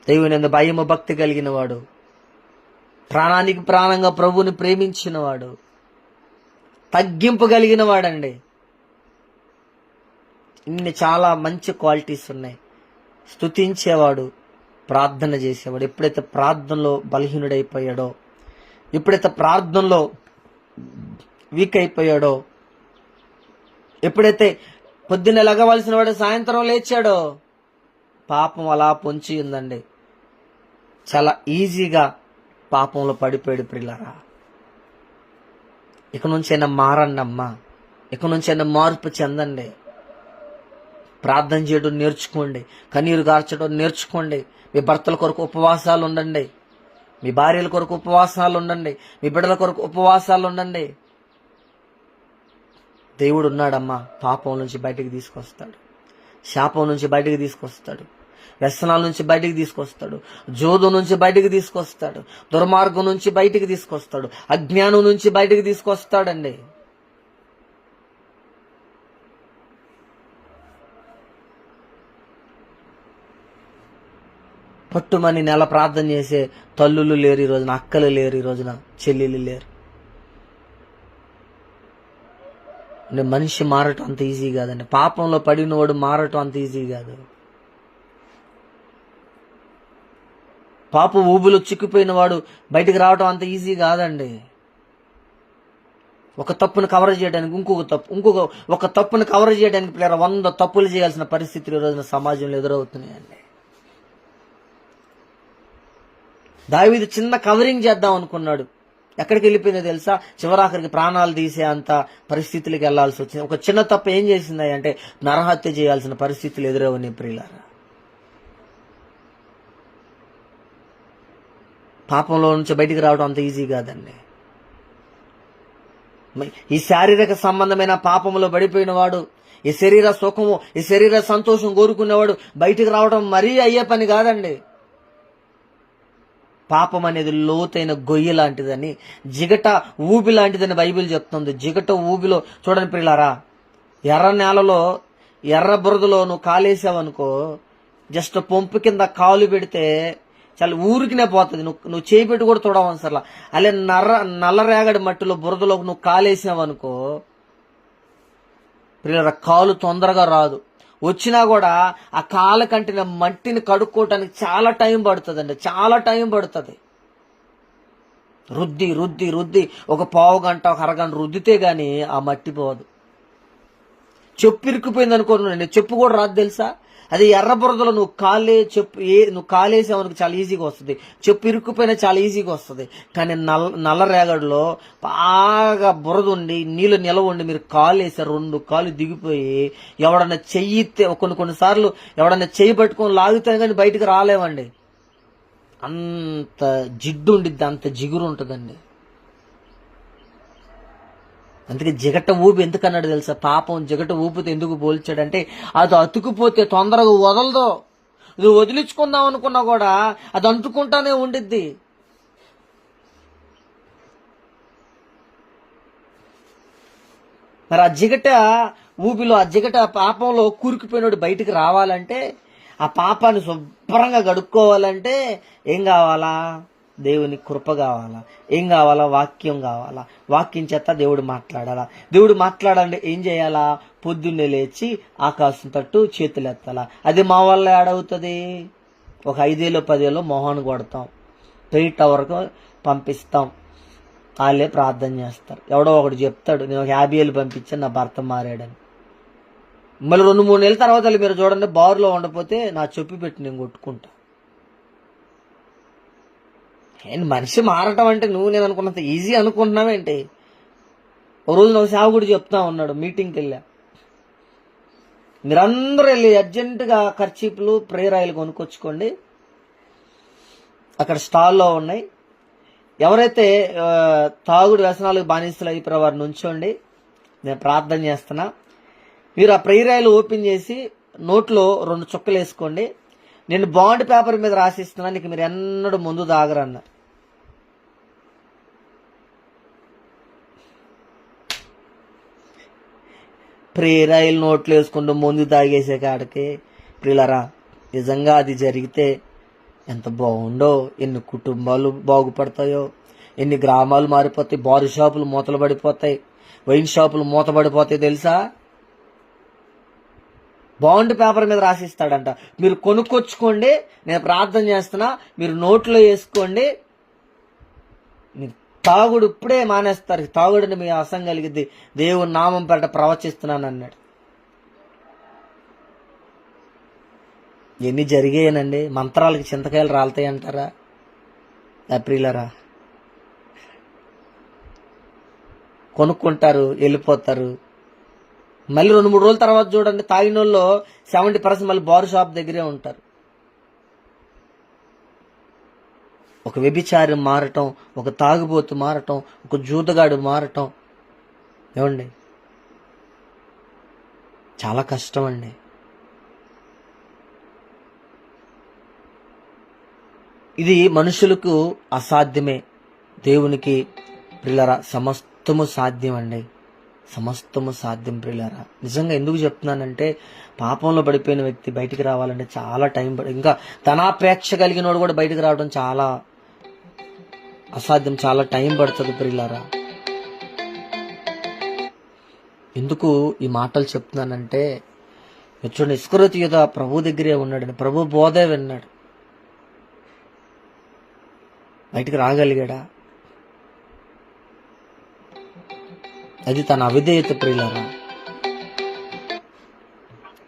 దేవుని యందు భయము భక్తి కలిగిన వాడు, ప్రాణానికి ప్రాణంగా ప్రభువుని ప్రేమించిన వాడు, తగ్గింపు కలిగిన వాడండి. ఇన్ని చాలా మంచి క్వాలిటీస్ ఉన్నాయి. స్తుతించేవాడు, ప్రార్థన చేసేవాడు. ఎప్పుడైతే ప్రార్థనలో బలహీనుడైపోయాడో, ఎప్పుడైతే ప్రార్థనలో వీక్ అయిపోయాడో, ఎప్పుడైతే పొద్దున్న లెగవలసిన వాడు సాయంత్రం లేచాడో, పాపం అలా పొంచి ఉందండి. చాలా ఈజీగా పాపంలో పడిపోయాడు ప్రియులారా. ఇక నుంచైనా మారండి అమ్మా, ఇక నుంచైనా మార్పు చెందండి. ప్రార్థన చేయడం నేర్చుకోండి, కన్నీరు గార్చడం నేర్చుకోండి. మీ భర్తల కొరకు ఉపవాసాలు ఉండండి, మీ భార్యల కొరకు ఉపవాసాలు ఉండండి, మీ బిడ్డల కొరకు ఉపవాసాలు ఉండండి. దేవుడు ఉన్నాడమ్మా, పాపం నుంచి బయటికి తీసుకొస్తాడు, శాపం నుంచి బయటికి తీసుకొస్తాడు, వ్యసనాల నుంచి బయటికి తీసుకొస్తాడు, జోదు నుంచి బయటికి తీసుకొస్తాడు, దుర్మార్గం నుంచి బయటికి తీసుకొస్తాడు, అజ్ఞానం నుంచి బయటికి తీసుకొస్తాడండి. పట్టుమని నెల ప్రార్థన చేసే తల్లులు లేరు ఈ రోజున, అక్కలు లేరు ఈ రోజున, చెల్లెలు లేరు. మనిషి మారటం అంత ఈజీ కాదండి. పాపంలో పడినవాడు మారటం అంత ఈజీ కాదు. పాప ఊబులో చిక్కిపోయిన వాడు బయటికి రావటం అంత ఈజీ కాదండి. ఒక తప్పును కవర్ చేయడానికి ఒక తప్పును కవర్ చేయడానికి 100 తప్పులు చేయాల్సిన పరిస్థితులు ఈ రోజున సమాజంలో ఎదురవుతున్నాయండి. దావీదు చిన్న కవరింగ్ చేద్దాం అనుకున్నాడు, ఎక్కడికి వెళ్ళిపోయిందో తెలుసా? చివరాఖరికి ప్రాణాలు తీసే అంత పరిస్థితులకి వెళ్లాల్సి వచ్చింది. ఒక చిన్న తప్పు ఏం చేసింది అంటే నరహత్య చేయాల్సిన పరిస్థితులు ఎదురవని ప్రియులారా. పాపంలో నుంచి బయటికి రావడం అంత ఈజీ కాదండి. ఈ శారీరక సంబంధమైన పాపంలో పడిపోయిన వాడు, ఈ శరీర సుఖము, ఈ శరీర సంతోషం కోరుకునేవాడు బయటికి రావడం మరీ అయ్యే పని కాదండి. పాపం అనేది లోతైన గొయ్యి లాంటిదని, జిగట ఊబి లాంటిదని బైబిల్ చెప్తుంది. జిగట ఊబిలో చూడండి ప్రియులారా, ఎర్ర నేలలో ఎర్ర బురదలో నువ్వు కాలేసావనుకో, జస్ట్ పంపు కింద కాలు పెడితే చాలా ఊరికినే పోతుంది. నువ్వు చేయి పెట్టి కూడా చూడవసరలా. అలా నల్లరేగడి మట్టిలో బురదలో నువ్వు కాలేసావనుకో ప్రియులారా, కాలు తొందరగా రాదు. వచ్చినా కూడా ఆ కాళ్ళ కంటిన మట్టిని కడుక్కోవటానికి చాలా టైం పడుతుందండి, చాలా టైం పడుతుంది. రుద్ది రుద్ది రుద్ది ఒక పావు గంట ఒక అరగంట రుద్దితే గాని ఆ మట్టి పోదు. చెప్పు ఇరుక్కుపోయింది అనుకోండి, చెప్పు కూడా రాదు తెలుసా. అది ఎర్ర బురదలో నువ్వు కాలేసావనుకు చాలా ఈజీగా వస్తుంది, చెప్పు ఇరుక్కుపోయినా చాలా ఈజీగా వస్తుంది. కానీ నల్ల రేగడిలో బాగా బురద ఉండి నీళ్ళు నిలవ ఉండి మీరు కాలేసారు, 2 కాళ్ళు దిగిపోయి ఎవడన్నా చెయ్యితే కొన్నిసార్లు ఎవడన్నా చెయ్యి పట్టుకొని లాగితే కానీ బయటకు రాలేవండి. అంత జిడ్డు ఉండిద్ది, అంత జిగురు ఉంటుందండి. అందుకే జిగట ఊపి ఎందుకన్నాడు తెలుసా? పాపం జిగట ఊపితే ఎందుకు పోల్చాడంటే, అది అతుకుపోతే తొందరగా వదలదు. ఇది వదిలించుకుందాం అనుకున్నా కూడా అది అంటుకుంటానే ఉండిద్ది. మరి ఆ జిగట ఊపిలో, ఆ జిగట పాపంలో కూరుకుపోయినోడు బయటికి రావాలంటే, ఆ పాపాన్ని శుభ్రంగా గడుక్కోవాలంటే ఏం కావాలా? దేవుని కృప కావాలా? ఏం కావాలా? వాక్యం కావాలా? వాక్యం చేత దేవుడు మాట్లాడాలా? దేవుడు మాట్లాడాలంటే ఏం చేయాలా? పొద్దున్నే లేచి ఆకాశం తట్టు చేతులు ఎత్తాలా. అది మా వల్ల ఏడవుతుంది? ఒక 5 10 మొహాన్ని కొడతాం, ప్రేయర్ టవర్కు పంపిస్తాం, వాళ్ళే ప్రార్థన చేస్తారు. ఎవడో ఒకడు చెప్తాడు, నేను ఒక 50 పంపించాను నా భర్త మారాడని. మళ్ళీ 2-3 నెలల తర్వాత మీరు చూడండి, బారులో ఉండకపోతే నా చెప్పు పెట్టి నేను కొట్టుకుంటా. మనిషి మారటం అంటే నేను అనుకున్నంత ఈజీ అనుకుంటున్నావేంటి? ఓ రోజు నాకు సేవకుడు చెప్తా ఉన్నాడు, మీటింగ్కి వెళ్ళా, మీరందరూ వెళ్ళి అర్జెంటుగా కర్చీపులు ప్రేయర్ ఆయిల్ కొనుక్కొచ్చుకోండి, అక్కడ స్టాల్లో ఉన్నాయి. ఎవరైతే తాగుడు వ్యసనాలకు బానిసలు అయిపోయారో వారు నుంచోండి, నేను ప్రార్థన చేస్తున్నా. మీరు ఆ ప్రేయర్ ఆయిల్ ఓపెన్ చేసి నోట్లో 2 చుక్కలు వేసుకోండి. నేను బాండ్ పేపర్ మీద రాసిస్తున్నా, నీకు మీరు ఎన్నడూ ముందు తాగరన్న. ప్రేయర్ ఆయిల్ నోట్లు వేసుకుంటూ ముందు తాగేసే కాడికి ప్రియులారా, నిజంగా అది జరిగితే ఎంత బాగుండో. ఎన్ని కుటుంబాలు బాగుపడతాయో, ఎన్ని గ్రామాలు మారిపోతాయి, బారు షాపులు మూతలు పడిపోతాయి, వైన్ షాపులు మూతపడిపోతాయి తెలుసా. బాండ్ పేపర్ మీద రాసిస్తాడంట, మీరు కొనుక్కొచ్చుకోండి, నేను ప్రార్థన చేస్తున్నా, మీరు నోట్లో వేసుకోండి, మీరు తాగుడు ఇప్పుడే మానేస్తారు, తాగుడిని మీ అసం కలిగిద్ది, దేవుని నామం పేరట ప్రవచిస్తున్నాను అన్నాడు. ఎన్ని జరిగాయనండి. మంత్రాలకి చింతకాయలు రాలుతాయి అంటారా ప్రియులారా? కొనుక్కుంటారు, వెళ్ళిపోతారు. మళ్ళీ 2-3 రోజుల తర్వాత చూడండి, తాగిన వాళ్ళు 70% మళ్ళీ బారు షాప్ దగ్గరే ఉంటారు. ఒక వ్యభిచారి మారటం, ఒక తాగుబోతు మారటం, ఒక జూదగాడు మారటం, ఏమండి చాలా కష్టం అండి. ఇది మనుషులకు అసాధ్యమే, దేవునికి ప్రియులారా సమస్తము సాధ్యం అండి, సమస్తము సాధ్యం ప్రియులారా. నిజంగా ఎందుకు చెప్తున్నానంటే, పాపంలో పడిపోయిన వ్యక్తి బయటికి రావాలంటే చాలా టైం ఇంకా ధనాపేక్ష కలిగినోడు కూడా బయటికి రావడం చాలా అసాధ్యం, చాలా టైం పడుతుంది ప్రియులారా. ఎందుకు ఈ మాటలు చెప్తున్నానంటే, చూడండి, ఇస్కరియోతు యూదా ప్రభు దగ్గరే ఉన్నాడని, ప్రభు బోధే విన్నాడు, బయటికి రాగలిగాడా? అది తన అవిధేయత ప్రియులారా.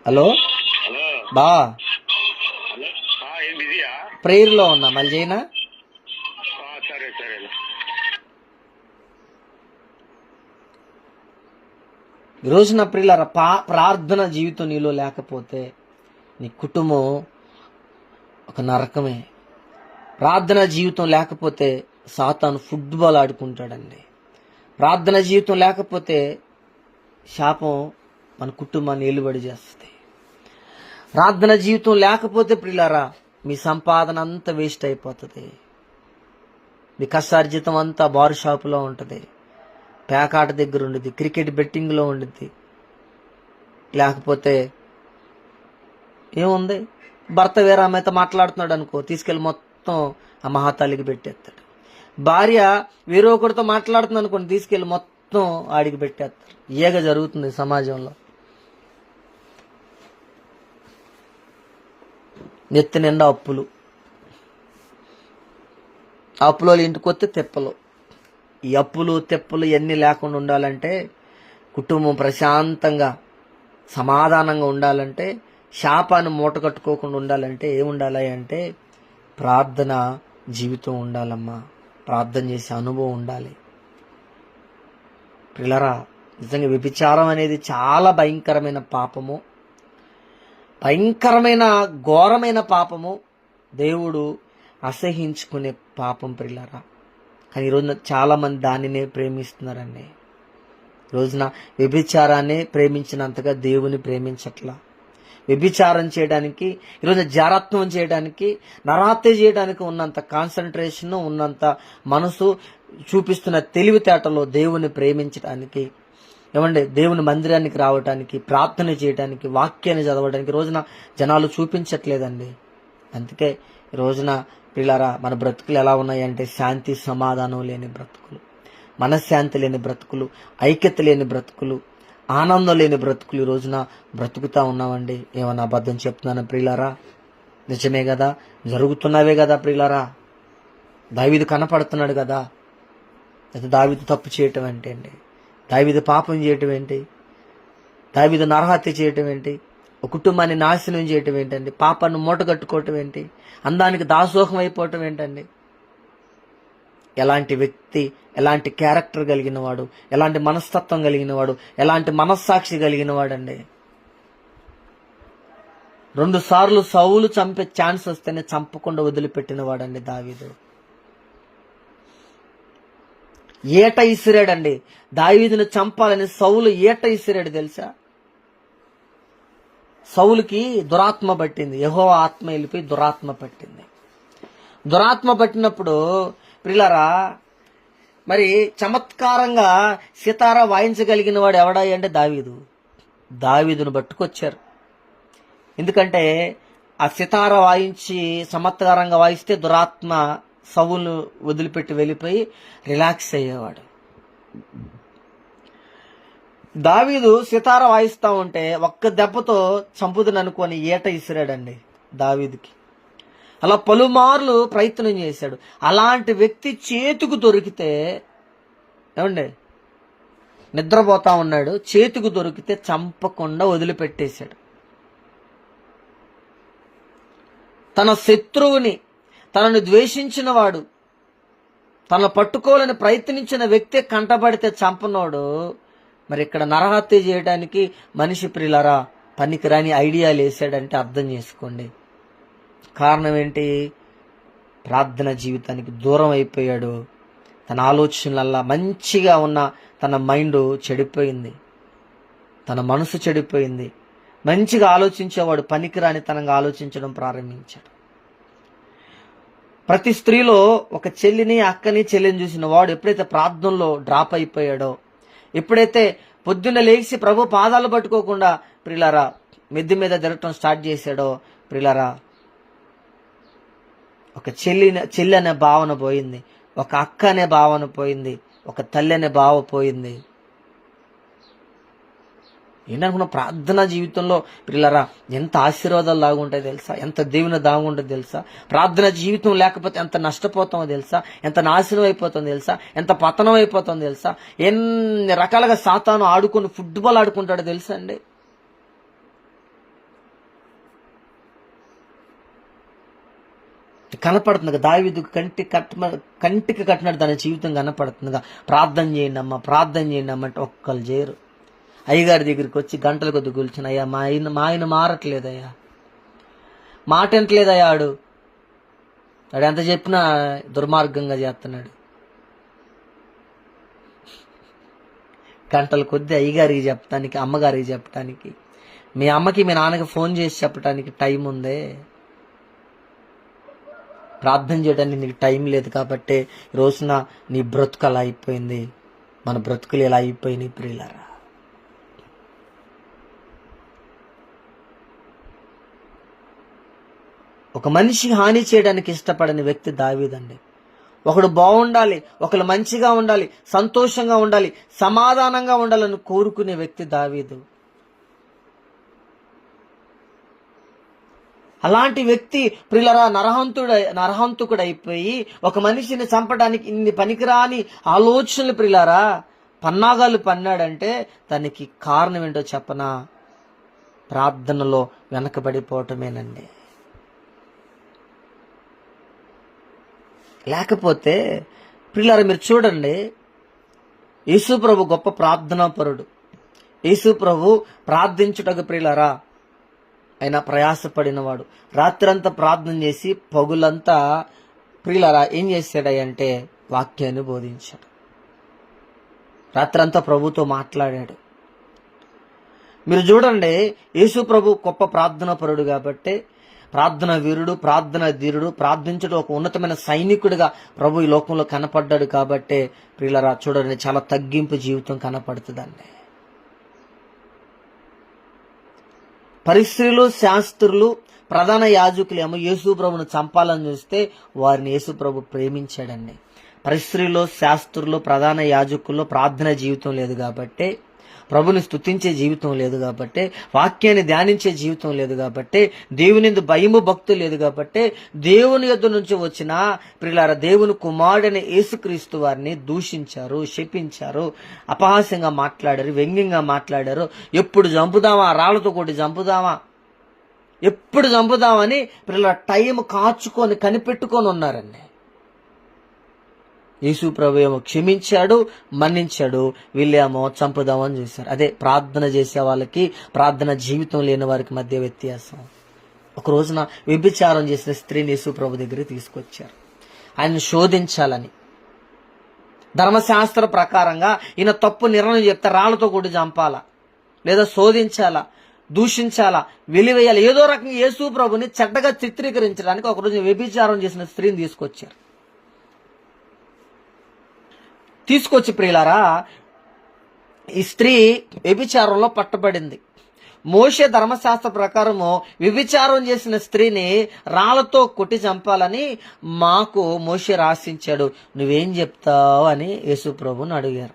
హలో బా, ప్రేయర్ లో ఉన్నా, మళ్ళీ చేయనా? ఈరోజు నా ప్రియులారా, ప్రార్థన జీవితం నీలో లేకపోతే నీ కుటుంబం ఒక నరకమే. ప్రార్థన జీవితం లేకపోతే సాతాను ఫుట్బాల్ ఆడుకుంటాడండి. ప్రార్థన జీవితం లేకపోతే శాపం మన కుటుంబాన్ని ఏలుబడి చేస్తుంది. ప్రార్థన జీవితం లేకపోతే ప్రియులారా, మీ సంపాదన అంతా వేస్ట్ అయిపోతుంది. మీ కష్టార్జితం అంతా బార్ షాపులో ఉంటుంది, పేకాట దగ్గర ఉండిద్ది, క్రికెట్ బెట్టింగ్లో ఉండిద్ది, లేకపోతే ఏముంది భర్త వేరే ఆమెతో మాట్లాడుతున్నాడు అనుకో, తీసుకెళ్ళి మొత్తం ఆ మహాతాలికి పెట్టేస్తాడు. భార్య వేరే ఒకరితో మాట్లాడుతుంది అనుకోండి, తీసుకెళ్ళి మొత్తం ఆడికి పెట్టేస్తారు. ఏగ జరుగుతుంది సమాజంలో. నెత్తి నిండా అప్పులు, అప్పులో ఇంటికి వస్తే తెప్పలు. ఈ అప్పులు తెప్పలు ఇవన్నీ లేకుండా ఉండాలంటే, కుటుంబం ప్రశాంతంగా సమాధానంగా ఉండాలంటే, శాపాన్ని మూట కట్టుకోకుండా ఉండాలంటే ఏముండాలి అంటే ప్రార్థన జీవితం ఉండాలమ్మా. ప్రార్థన చేసే అనుభవం ఉండాలి. పిల్లరా, నిజంగా వ్యభిచారం అనేది చాలా భయంకరమైన పాపము, భయంకరమైన ఘోరమైన పాపము, దేవుడు అసహించుకునే పాపం పిల్లరా. కానీ ఈరోజున చాలామంది దానినే ప్రేమిస్తున్నారండి. రోజున వ్యభిచారాన్ని ప్రేమించినంతగా దేవుని ప్రేమించట్లా. వ్యభిచారం చేయడానికి, ఈరోజు జారత్వం చేయడానికి, నరహత్య చేయడానికి ఉన్నంత కాన్సన్ట్రేషన్, ఉన్నంత మనసు చూపిస్తున్న తెలివితేటలో దేవుని ప్రేమించడానికి, ఏమండి దేవుని మందిరానికి రావడానికి, ప్రార్థన చేయడానికి, వాక్యాన్ని చదవడానికి రోజున జనాలు చూపించట్లేదండి. అందుకే ఈ రోజున పిల్లరా మన బ్రతుకులు ఎలా ఉన్నాయంటే శాంతి సమాధానం లేని బ్రతుకులు, మనశ్శాంతి లేని బ్రతుకులు, ఐక్యత లేని బ్రతుకులు, ఆనందం లేని బ్రతుకులు ఈ రోజున బ్రతుకుతా ఉన్నామండి. ఏమన్నా అబద్ధం చెప్తున్నాను ప్రియులారా? నిజమే కదా, జరుగుతున్నవే కదా ప్రియులారా. దావీదు కనపడుతున్నాడు కదా. అయితే దావీదు తప్పు చేయటం ఏంటి అండి? దావీదు పాపం చేయటం ఏంటి? దావీదు నరహత్య చేయటం ఏంటి? ఒక కుటుంబాన్ని నాశనం చేయటం ఏంటండి? పాపాన్ని మూటగట్టుకోవటం ఏంటి? అందానికి దాసోహం అయిపోవటం ఏంటండి? ఎలాంటి వ్యక్తి, ఎలాంటి క్యారెక్టర్ కలిగిన వాడు, ఎలాంటి మనస్తత్వం కలిగిన వాడు, ఎలాంటి మనస్సాక్షి కలిగిన వాడండి. 2 సార్లు సౌలు చంపే ఛాన్స్ వస్తేనే చంపకుండా వదిలిపెట్టిన వాడండి దావీదు. ఏట ఇసిరాడండి. దావీదును చంపాలని సౌలు ఏట ఇసిరాడు తెలుసా? సౌలుకి దురాత్మ పట్టింది. యెహోవా ఆత్మ వెళ్ళిపోయి దురాత్మ పట్టింది. దురాత్మ పట్టినప్పుడు ప్రియులారా, మరి చమత్కారంగా సితారా వాయించగలిగిన వాడు ఎవడా అంటే దావీదు. దావీదును పట్టుకొచ్చారు. ఎందుకంటే ఆ సితారా వాయించి చమత్కారంగా వాయిస్తే దురాత్మ సౌలును వదిలిపెట్టి వెళ్ళిపోయి రిలాక్స్ అయ్యేవాడు. దావీదు సితారా వాయిస్తా ఉంటే ఒక్క దెబ్బతో చంపుదని అనుకొని ఏట ఇసిరాడండి దావీదుకి. అలా పలుమార్లు ప్రయత్నం చేశాడు. అలాంటి వ్యక్తి చేతుకు దొరికితే, ఏమండి నిద్రపోతా ఉన్నాడు, చేతుకు దొరికితే చంపకుండా వదిలిపెట్టేశాడు. తన శత్రువుని, తనను ద్వేషించిన వాడు, తనను పట్టుకోవాలని ప్రయత్నించిన వ్యక్తి కంటబడితే చంపనోడు. మరి ఇక్కడ నరహత్య చేయడానికి మనిషి ప్రియులారా పనికిరాని ఐడియాలు వేసాడంటే అర్థం చేసుకోండి. కారణం ఏంటి? ప్రార్థన జీవితానికి దూరం అయిపోయాడు. తన ఆలోచనలల్లా మంచిగా ఉన్న తన మైండ్ చెడిపోయింది, తన మనసు చెడిపోయింది. మంచిగా ఆలోచించేవాడు పనికిరాని తనంగా ఆలోచించడం ప్రారంభించాడు. ప్రతి స్త్రీలో ఒక చెల్లిని, అక్కని, చెల్లిని చూసిన వాడు ఎప్పుడైతే ప్రార్థనలో డ్రాప్ అయిపోయాడో, ఎప్పుడైతే పొద్దున్న లేచి ప్రభు పాదాలు పట్టుకోకుండా ప్రియులారా మెద్ది మీద తిరగటం స్టార్ట్ చేశాడో ప్రియులారా, ఒక చెల్లి అనే భావన పోయింది, ఒక అక్క అనే భావన పోయింది, ఒక తల్లి అనే భావ పోయింది. ఏంటనుకున్నా ప్రార్థనా జీవితంలో పిల్లరా ఎంత ఆశీర్వాదాలు దాగుంటాయి తెలుసా? ఎంత దేవుని దాగుంటుంది తెలుసా? ప్రార్థనా జీవితం లేకపోతే ఎంత నష్టపోతామో తెలుసా? ఎంత నాశనం అయిపోతుందో తెలుసా? ఎంత పతనం అయిపోతుందో తెలుసా? ఎన్ని రకాలుగా సాతాను ఆడుకుని ఫుట్బాల్ ఆడుకుంటాడో తెలుసా అండి? కనపడుతుందిగా దావీదుకు కంటికి కట్టినట్టు తన జీవితం కనపడుతుందిగా. ప్రార్థన చేయండి అమ్మా, ప్రార్థన చేయండి అమ్మ అంటే ఒక్కరు చేయరు. అయ్యగారి దగ్గరికి వచ్చి గంటల కొద్ది కూర్చుని, అయ్యా మా ఆయన మారట్లేదయ్యా, మాట ఎంటలేదయ్యా, ఆడు ఎంత చెప్పినా దుర్మార్గంగా చేస్తున్నాడు. గంటల కొద్ది అయ్యగారికి చెప్పడానికి, అమ్మగారికి చెప్పడానికి, మీ అమ్మకి మీ నాన్నకి ఫోన్ చేసి చెప్పడానికి టైం ఉందే? ప్రార్థన చేయడానికి నీకు టైం లేదు కాబట్టి ఈ రోజున నీ బ్రతుకు అలా అయిపోయింది. మన బ్రతుకులు ఎలా అయిపోయినాయి ప్రియులారా. ఒక మనిషి హాని చేయడానికి ఇష్టపడని వ్యక్తి దావీదండి. ఒకడు బాగుండాలి, ఒకరు మంచిగా ఉండాలి, సంతోషంగా ఉండాలి, సమాధానంగా ఉండాలని కోరుకునే వ్యక్తి దావీదు. అలాంటి వ్యక్తి ప్రియులరా నరహంతుకుడైపోయి ఒక మనిషిని చంపడానికి ఇన్ని పనికిరాని ఆలోచనలు ప్రియులరా పన్నాగాలు పన్నాడంటే దానికి కారణం ఏంటో చెప్పనా? ప్రార్థనలో వెనకబడిపోవటమేనండి. లేకపోతే ప్రియులారా మీరు చూడండి, యేసు ప్రభు గొప్ప ప్రార్థనాపరుడు. యేసు ప్రభు ప్రార్థించుటకు ప్రియులారా ఆయన ప్రయాసపడినవాడు. రాత్రంతా ప్రార్థన చేసి పగులంతా ప్రియులారా ఏం చేశాడంటే వాక్యాన్ని బోధించాడు. రాత్రంతా ప్రభుతో మాట్లాడాడు. మీరు చూడండి, యేసు ప్రభు గొప్ప ప్రార్థనాపరుడు కాబట్టి, ప్రార్థన వీరుడు, ప్రార్థన ధీరుడు, ప్రార్థించడం ఒక ఉన్నతమైన సైనికుడిగా ప్రభు ఈ లోకంలో కనపడ్డాడు కాబట్టి ప్రియులారా చూడండి చాలా తగ్గింపు జీవితం కనపడుతుందండి. పరిశ్రమలు, శాస్త్రులు, ప్రధాన యాజకులు ఏమో యేసు ప్రభును చంపాలని చూస్తే వారిని యేసు ప్రభు ప్రేమించాడండి. పరిశ్రమలు, శాస్త్రులు, ప్రధాన యాజకుల్లో ప్రార్థన జీవితం లేదు కాబట్టి, ప్రభుని స్తుతించే జీవితం లేదు కాబట్టి, వాక్యాన్ని ధ్యానించే జీవితం లేదు కాబట్టి, దేవుని యందు భయము భక్తి లేదు కాబట్టి, దేవుని యొద్ద నుంచి వచ్చిన ప్రియులారా దేవుని కుమారుడైన యేసుక్రీస్తు వారిని దూషించారు, శపించారు, అపహాస్యంగా మాట్లాడారు, వ్యంగ్యంగా మాట్లాడారు. ఎప్పుడు చంపుదామా, రాళ్లతో కొట్టి చంపుదామా, ఎప్పుడు చంపుదామని ప్రియులారా టైం కాచుకొని కనిపెట్టుకొని ఉన్నారండి. యేసు ప్రభు ఏమో క్షమించాడు, మన్నించాడు, వీళ్ళేమో చంపుదామని చూశారు. అదే ప్రార్థన చేసే వాళ్ళకి, ప్రార్థన జీవితం లేని వారికి మధ్య వ్యత్యాసం. ఒక రోజున వ్యభిచారం చేసిన స్త్రీని యేసు ప్రభు దగ్గరికి తీసుకొచ్చారు ఆయన్ని శోధించాలని. ధర్మశాస్త్ర ప్రకారంగా ఈయన తప్పు నిర్ణయం చెప్తే రాళ్లతో కూడా చంపాలా, లేదా శోధించాలా, దూషించాలా, వెలివేయాలి, ఏదో రకంగా యేసు ప్రభుని చెడ్డగా చిత్రీకరించడానికి ఒక రోజు వ్యభిచారం చేసిన స్త్రీని తీసుకొచ్చి ప్రియులారా ఈ స్త్రీ వ్యభిచారంలో పట్టబడింది. మోషే ధర్మశాస్త్ర ప్రకారము వ్యభిచారం చేసిన స్త్రీని రాళ్లతో కొట్టి చంపాలని మాకు మోషే రాసించాడు, నువ్వేం చెప్తావు అని యేసు ప్రభుని అడిగారు.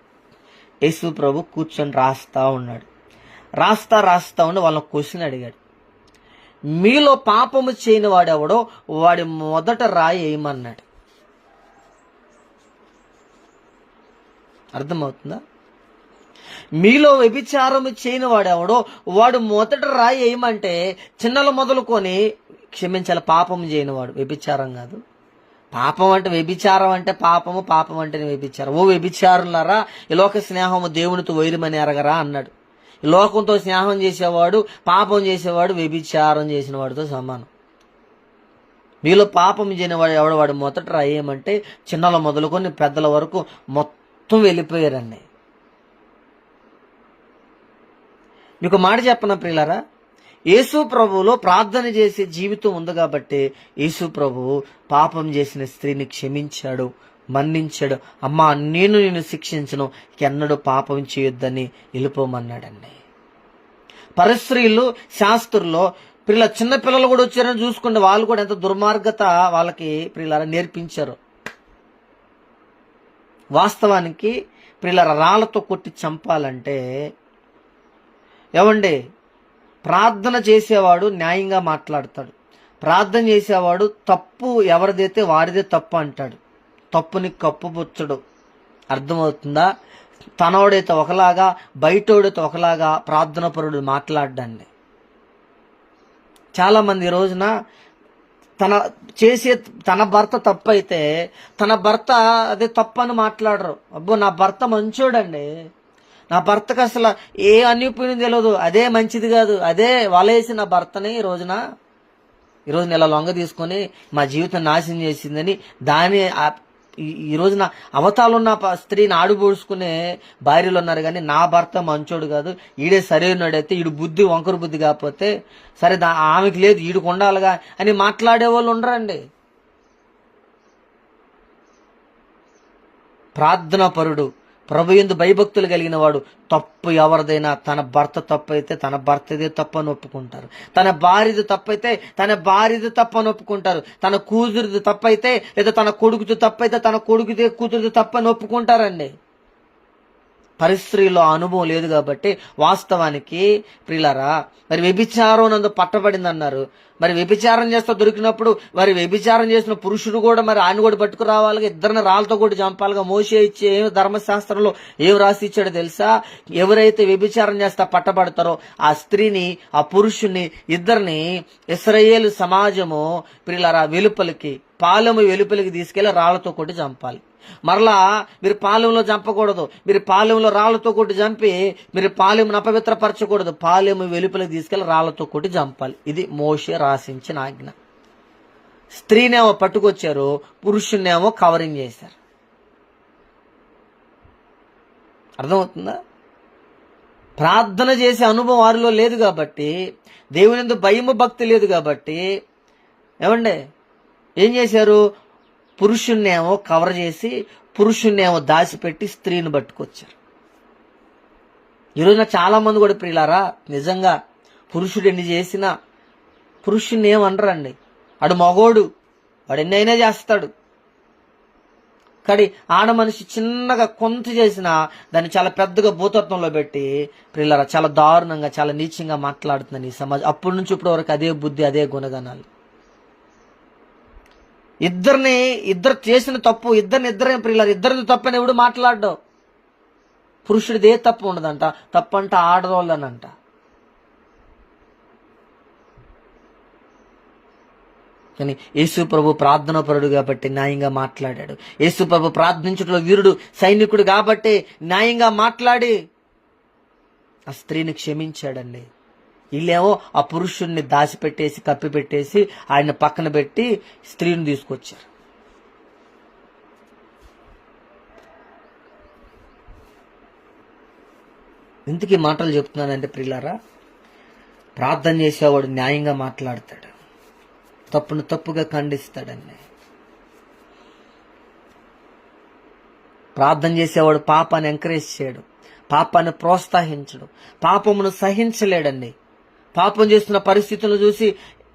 యేసు ప్రభు కూర్చొని రాస్తా ఉన్నాడు. రాస్తా ఉండి వాళ్ళని క్వశ్చన్ అడిగాడు, మీలో పాపము చేయని వాడెవడో వాడి మొదట రాయి వేయమన్నాడు. అర్థమవుతుందా? మీలో వ్యభిచారము చేయని వాడెవడో వాడు మొదట రాయి వేయమంటే చిన్నలు మొదలుకొని క్షమించాలి. పాపం చేయనివాడు, వ్యభిచారం కాదు. పాపం అంటే వ్యభిచారం అంటే పాపము, పాపం అంటే వ్యభిచారం. ఓ వ్యభిచారులారా, ఈ లోక స్నేహము దేవునితో వైరమని ఎరగరా అన్నాడు. ఈ లోకంతో స్నేహం చేసేవాడు, పాపం చేసేవాడు వ్యభిచారం చేసిన వాడితో సమానం. మీలో పాపం చేయని వాడు ఎవడు వాడు మొదట రాయి వేయమంటే చిన్నల మొదలుకొని పెద్దల వరకు మొత్తం వెళ్ళిపోయారండి. మీకు మాట చెప్పన ప్రియులారా, యేసు ప్రభువులో ప్రార్థన చేసే జీవితం ఉంది కాబట్టి యేసు ప్రభువు పాపం చేసిన స్త్రీని క్షమించాడు, మన్నించాడు. అమ్మా నేను నిన్ను శిక్షించను, ఎన్నడూ పాపం చేయొద్దని వెళ్ళిపోమన్నాడండి. పరిశ్రమలు, శాస్త్రుల్లో ప్రియుల చిన్న పిల్లలు కూడా వచ్చారని చూసుకుంటే వాళ్ళు కూడా ఎంత దుర్మార్గత వాళ్ళకి ప్రియులారా నేర్పించారు. వాస్తవానికి ప్రియులారా రాళ్లతో కొట్టి చంపాలంటే ఏమండి, ప్రార్థన చేసేవాడు న్యాయంగా మాట్లాడతాడు. ప్రార్థన చేసేవాడు తప్పు ఎవరిదైతే వారిదే తప్పు అంటాడు, తప్పుని కప్పుపుచ్చడు. అర్థమవుతుందా? తనోడైతే ఒకలాగా, బయటోడైతే ఒకలాగా ప్రార్థన పరుడు మాట్లాడండి. చాలా మంది ఈ రోజున తన భర్త తప్పు అయితే తన భర్త అదే తప్పు అని మాట్లాడరు. అబ్బో నా భర్త మంచోడండి, నా భర్తకు అసలు ఏ అన్నిపోయిన తెలియదు, అదే మంచిది కాదు, అదే వలేసి నా భర్తని ఈ రోజున ఇలా లొంగ తీసుకొని మా జీవితం నాశనం చేసిందని దాని ఈ రోజున అవతాలున్న స్త్రీని ఆడుబోడుచుకునే భార్యలు ఉన్నారు. కానీ నా భర్త మంచోడు కాదు, ఈడే సరైనడైతే ఈడు బుద్ధి వంకర బుద్ధి కాకపోతే సరే ఆమెకి లేదు ఈడుకు ఉండాలిగా అని మాట్లాడే వాళ్ళు ఉండరండి. ప్రార్థనా పరుడు, ప్రభు యందు భయభక్తులు కలిగిన వాడు, తప్పు ఎవరిదైనా తన భర్త తప్పు అయితే తన భర్తదే తప్పు అని ఒప్పుకుంటారు, తన భార్యది తప్పు అయితే తన భార్యది తప్పు అని ఒప్పుకుంటారు, తన కూతురిది తప్పు అయితే లేదా తన కొడుకుది తప్పు అయితే తన కొడుకుదే కూతురిది తప్పు అని ఒప్పుకుంటారండి. పరిస్త్రీలో అనుభవం లేదు కాబట్టి వాస్తవానికి ప్రియులారా, మరి వ్యభిచారం నందు పట్టబడింది అన్నారు. మరి వ్యభిచారం చేస్తా దొరికినప్పుడు మరి వ్యభిచారం చేసిన పురుషుడు కూడా మరి ఆయన కూడా పట్టుకురావాలిగా, ఇద్దరిని రాళ్ళతో కూడా చంపాలిగా. మోషే ఇచ్చే ఏం ధర్మశాస్త్రంలో ఏం రాసి ఇచ్చాడో తెలుసా? ఎవరైతే వ్యభిచారం చేస్తా పట్టబడతారో ఆ స్త్రీని, ఆ పురుషుణ్ణి, ఇద్దరిని ఇశ్రాయేలు సమాజము ప్రియులారా వెలుపలికి, పాలెము వెలుపలికి తీసుకెళ్లి రాళ్లతో కొట్టి చంపాలి. మరలా మీరు పాలెంలో చంపకూడదు, మీరు పాలెంలో రాళ్లతో కొట్టి చంపి మీరు పాలెంను అపవిత్రపరచకూడదు, పాలెము వెలుపలికి తీసుకెళ్లి రాళ్లతో కొట్టి చంపాలి. ఇది మోషే రాసించిన ఆజ్ఞ. స్త్రీనేమో పట్టుకొచ్చారు, పురుషున్నేమో కవరింగ్ చేశారు. అర్థమవుతుందా? ప్రార్థన చేసే అనుభవం వారిలో లేదు కాబట్టి, దేవుని యందు భయము భక్తి లేదు కాబట్టి ఏమండి ఏం చేశారు? పురుషున్నేమో కవర్ చేసి పురుషున్నేమో దాచిపెట్టి స్త్రీని పట్టుకొచ్చారు. ఈరోజున చాలా మంది కూడా ప్రియులారా, నిజంగా పురుషుడు ఎన్ని చేసినా పురుషుణ్ణి ఏమనరండి. వాడు మగోడు, వాడు ఎన్నైనా చేస్తాడు. కానీ ఆడ మనిషి చిన్నగా కొంత చేసినా దాన్ని చాలా పెద్దగా భూతత్వంలో పెట్టి ప్రియులారా చాలా దారుణంగా, చాలా నీచంగా మాట్లాడుతుందని ఈ సమాజం. అప్పటి నుంచి ఇప్పటి వరకు అదే బుద్ధి, అదే గుణగణాలు. ఇద్దరు చేసిన తప్పు, ఇద్దరే ప్రియులారు, ఇద్దరిది తప్పని ఎవడు మాట్లాడ్డావు. పురుషుడిది ఏ తప్పు ఉండదంట, తప్పంట ఆడవాళ్ళనంట. కానీ యేసు ప్రభు ప్రార్థనా పరుడు కాబట్టి న్యాయంగా మాట్లాడాడు. యేసు ప్రభు ప్రార్థించడంలో వీరుడు, సైనికుడు కాబట్టి న్యాయంగా మాట్లాడి ఆ స్త్రీని క్షమించాడండి. వీళ్ళేమో ఆ పురుషుణ్ణి దాచిపెట్టేసి కప్పిపెట్టేసి ఆయన పక్కన పెట్టి స్త్రీని తీసుకొచ్చారు. ఇంతకీ మాటలు చెప్తున్నానంటే ప్రియులారా, ప్రార్థన చేసేవాడు న్యాయంగా మాట్లాడతాడు, తప్పును తప్పుగా ఖండిస్తాడండి. ప్రార్థన చేసేవాడు పాపాన్ని ఎంకరేజ్ చేయడు, పాపాన్ని ప్రోత్సహించడు, పాపమును సహించలేడండి. పాపం చేస్తున్న పరిస్థితులను చూసి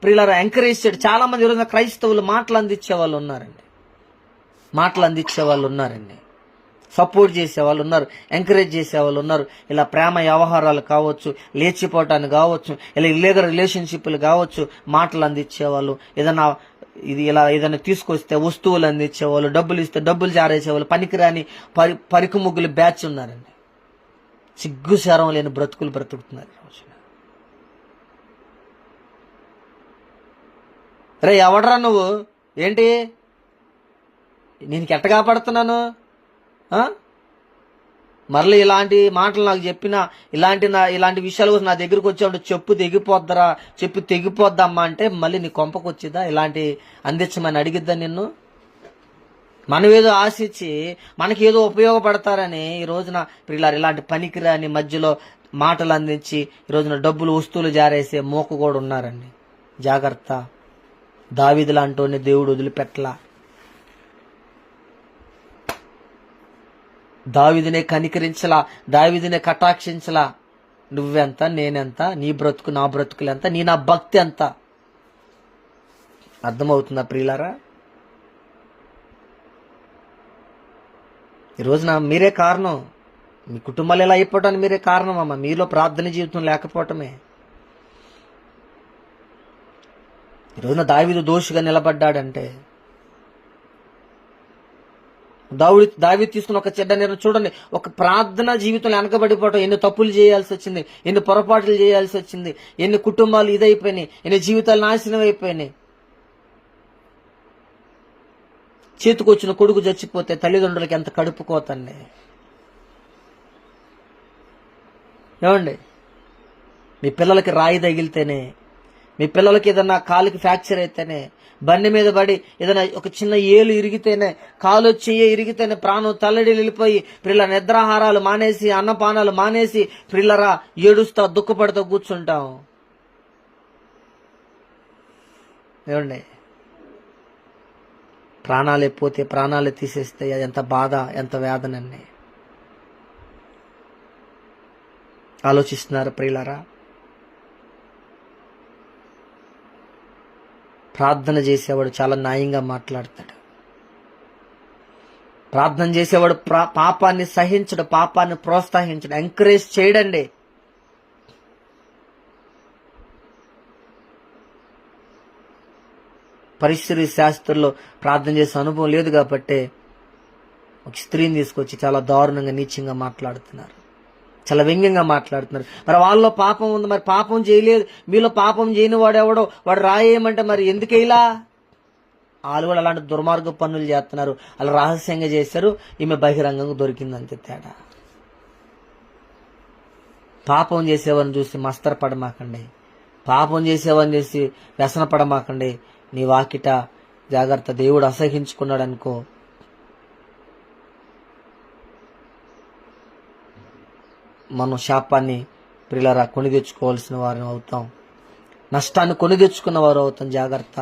ప్రియులారా ఎంకరేజ్ చేయడు. చాలా మంది ఈరోజు క్రైస్తవులు మాటలు అందించే వాళ్ళు ఉన్నారండి, సపోర్ట్ చేసే వాళ్ళు ఉన్నారు, ఎంకరేజ్ చేసే వాళ్ళు ఉన్నారు. ఇలా ప్రేమ వ్యవహారాలు కావచ్చు, లేచిపోవటానికి కావచ్చు, ఇలా ఇల్లీగల్ రిలేషన్షిప్లు కావచ్చు, మాటలు అందించేవాళ్ళు, ఏదైనా తీసుకొస్తే వస్తువులు అందించేవాళ్ళు, డబ్బులు ఇస్తే డబ్బులు జారేసేవాళ్ళు, పనికిరాని పరికి ముగ్గులు బ్యాచ్ ఉన్నారండి. సిగ్గుశారం లేని బ్రతుకులు బ్రతుకుతున్నారు ఈ రోజున. రే ఎవడరా నువ్వు, ఏంటి నేను ఎట్ట కాపాడుతున్నాను, మరలా ఇలాంటి మాటలు నాకు చెప్పినా ఇలాంటి విషయాలు నా దగ్గరకు వచ్చేప్పుడు చెప్పు తెగిపోద్దమ్మా అంటే మళ్ళీ నీ కొంపకు వచ్చిద్దా? ఇలాంటి అందించమని అడిగిద్దా నిన్ను? మనమేదో ఆశించి మనకేదో ఉపయోగపడతారని ఈ రోజున పిల్లలు ఇలాంటి పనికిరాని మధ్యలో మాటలు అందించి ఈ రోజున డబ్బులు వస్తువులు జారేసే మోకు కూడా ఉన్నారండి. జాగ్రత్త. దావీదు లాంటోని దేవుడు వదిలిపెట్టలా. దావీదునే కనికరించలా, దావీదునే కటాక్షించలా. నువ్వెంత, నేనెంత, నీ బ్రతుకు నా బ్రతుకులెంత, నా భక్తి ఎంత. అర్థమవుతుందా ప్రియులారా? ఈ రోజున మీరే కారణం, మీ కుటుంబాలు ఎలా అయిపోవటానికి మీరే కారణం అమ్మ. మీలో ప్రార్థన జీవితం లేకపోవటమే. ఈ రోజున దావీదు దోషిగా నిలబడ్డాడంటే, దావీదు తీసుకున్న ఒక చెడ్డ నిర్ణయం చూడండి. ఒక ప్రార్థన జీవితంలో వెనకబడిపోవటం, ఎన్ని తప్పులు చేయాల్సి వచ్చింది, ఎన్ని పొరపాట్లు చేయాల్సి వచ్చింది, ఎన్ని కుటుంబాలు ఇదైపోయినాయి, ఎన్ని జీవితాలు నాశనం అయిపోయినాయి. చేతికొచ్చిన కొడుకు చచ్చిపోతే తల్లిదండ్రులకి ఎంత కడుపుకోతండి. ఏమండి, మీ పిల్లలకి రాయి తగిలితేనే, మీ పిల్లలకి ఏదన్నా కాలుకి ఫ్రాక్చర్ అయితేనే, బండి మీద పడి ఏదైనా ఒక చిన్న ఏలు ఇరిగితేనే, కాలు చెయ్యి ఇరిగితేనే ప్రాణం తల్లడి వెళ్ళిపోయి పిల్లల నిద్రాహారాలు మానేసి, అన్నపానాలు మానేసి పిల్లరా ఏడుస్తా దుఃఖపడుతూ కూర్చుంటాం. ఏమండి, ప్రాణాలే పోతే, ప్రాణాలే తీసేస్తే ఎంత బాధ, ఎంత వేదనండి. ఆలోచిస్తున్నారు ప్రియులారా? ప్రార్థన చేసేవాడు చాలా న్యాయంగా మాట్లాడతాడు. ప్రార్థన చేసేవాడు పాపాన్ని సహించడు, పాపాన్ని ప్రోత్సహించడు, ఎంకరేజ్ చేయడండి. పరిస్థితి శాస్త్రంలో ప్రార్థన చేసే అనుభవం లేదు కాబట్టి ఒక స్త్రీని తీసుకొచ్చి చాలా దారుణంగా, నీచంగా మాట్లాడుతున్నారు, చాలా వ్యంగ్యంగా మాట్లాడుతున్నారు. మరి వాళ్ళలో పాపం ఉంది, మరి పాపం చేయలేదు, మీలో పాపం చేయని వాడెవడో వాడు రాయేయమంటే మరి ఎందుకేలా? వాళ్ళు కూడా అలాంటి దుర్మార్గ పనులు చేస్తున్నారు. అలా రహస్యంగా చేశారు, ఈమె బహిరంగంగా దొరికింది, అంతే తేడా. పాపం చేసేవాడిని చూసి మస్తరపడమాకండి, పాపం చేసేవాడిని చూసి వ్యసన పడమాకండి. నీ వాకిట జాగ్రత్త. దేవుడు అసహించుకున్నాడు అనుకో, మనం శాపాన్ని ప్రియులారా కొని తెచ్చుకోవాల్సిన వారిని అవుతాం, నష్టాన్ని కొని తెచ్చుకున్న వారు అవుతాం. జాగ్రత్త.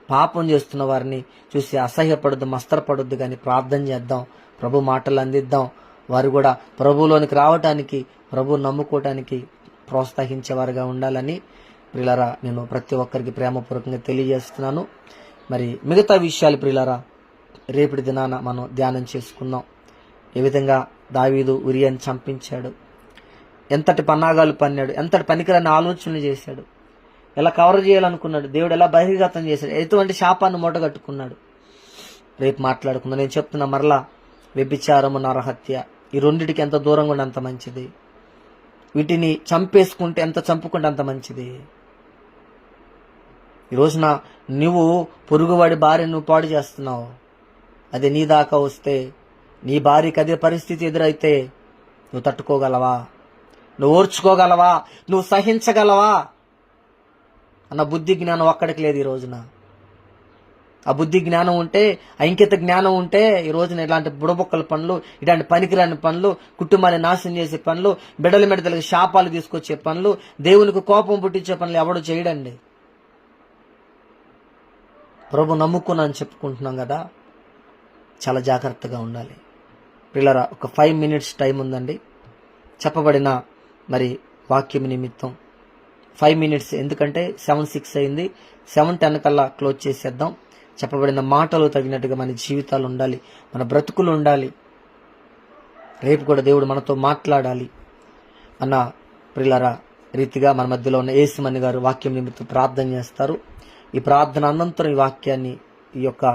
పాపం చేస్తున్న వారిని చూసి అసహ్యపడద్దు, మస్తరపడొద్దు, కానీ ప్రార్థన చేద్దాం, ప్రభు మాటలు అందిద్దాం. వారు కూడా ప్రభువులోనికి రావటానికి, ప్రభు నమ్ముకోవటానికి ప్రోత్సహించేవారుగా ఉండాలని ప్రియులారా నేను ప్రతి ఒక్కరికి ప్రేమపూర్వకంగా తెలియజేస్తున్నాను. మరి మిగతా విషయాలు ప్రియులారా రేపటి దినాన మనం ధ్యానం చేసుకుందాం. ఏ విధంగా దావీదు ఉరియాని చంపించాడు, ఎంతటి పన్నాగాలు పన్నాడు, ఎంతటి పనికిరాని ఆలోచనలు చేశాడు, ఎలా కవర్ చేయాలనుకున్నాడు, దేవుడు ఎలా బహిర్గతం చేశాడు, ఎటువంటి శాపాన్ని మూటగట్టుకున్నాడు. రేపు మాట్లాడుకుందాం. నేను చెప్తున్నా మరలా, వ్యభిచారము, నరహత్య, ఈ రెండిటికి ఎంత దూరంగా ఉంటే అంత మంచిది. వీటిని చంపేసుకుంటే, ఎంత చంపుకుంటే అంత మంచిది. ఈ రోజున నువ్వు పొరుగువాడి భార్యను నువ్వు పాడు చేస్తున్నావు. అది నీ దాకా వస్తే, నీ భార్యకి అదే పరిస్థితి ఎదురైతే నువ్వు తట్టుకోగలవా? నువ్వు ఓర్చుకోగలవా? నువ్వు సహించగలవా అన్న బుద్ధి జ్ఞానం ఒక్కడికి లేదు ఈ రోజున. ఆ బుద్ధి జ్ఞానం ఉంటే, ఐంకిత జ్ఞానం ఉంటే ఈ రోజున ఇలాంటి బుడబొక్కల పనులు, ఇలాంటి పనికిరాని పనులు, కుటుంబాన్ని నాశనం చేసే పనులు, బిడ్డల మెడతలకు శాపాలు తీసుకొచ్చే పనులు, దేవునికి కోపం పుట్టించే పనులు ఎవడు చేయడండి. ప్రభు నమ్ముకున్నాను చెప్పుకుంటున్నాం కదా, చాలా జాగ్రత్తగా ఉండాలి. పిల్లరా, ఒక 5 minutes టైం ఉందండి. చెప్పబడిన మరి వాక్యం నిమిత్తం 5 minutes, ఎందుకంటే 7:06 అయింది. 7:10 కల్లా క్లోజ్ చేసేద్దాం. చెప్పబడిన మాటలు తగినట్టుగా మన జీవితాలు ఉండాలి, మన బ్రతుకులు ఉండాలి. రేపు కూడా దేవుడు మనతో మాట్లాడాలి అన్న ప్రియులారా రీతిగా మన మధ్యలో ఉన్న యేసుమణి గారు వాక్యం నిమిత్తం ప్రార్థన చేస్తారు. ఈ ప్రార్థన అనంతరం ఈ వాక్యాన్ని, ఈ యొక్క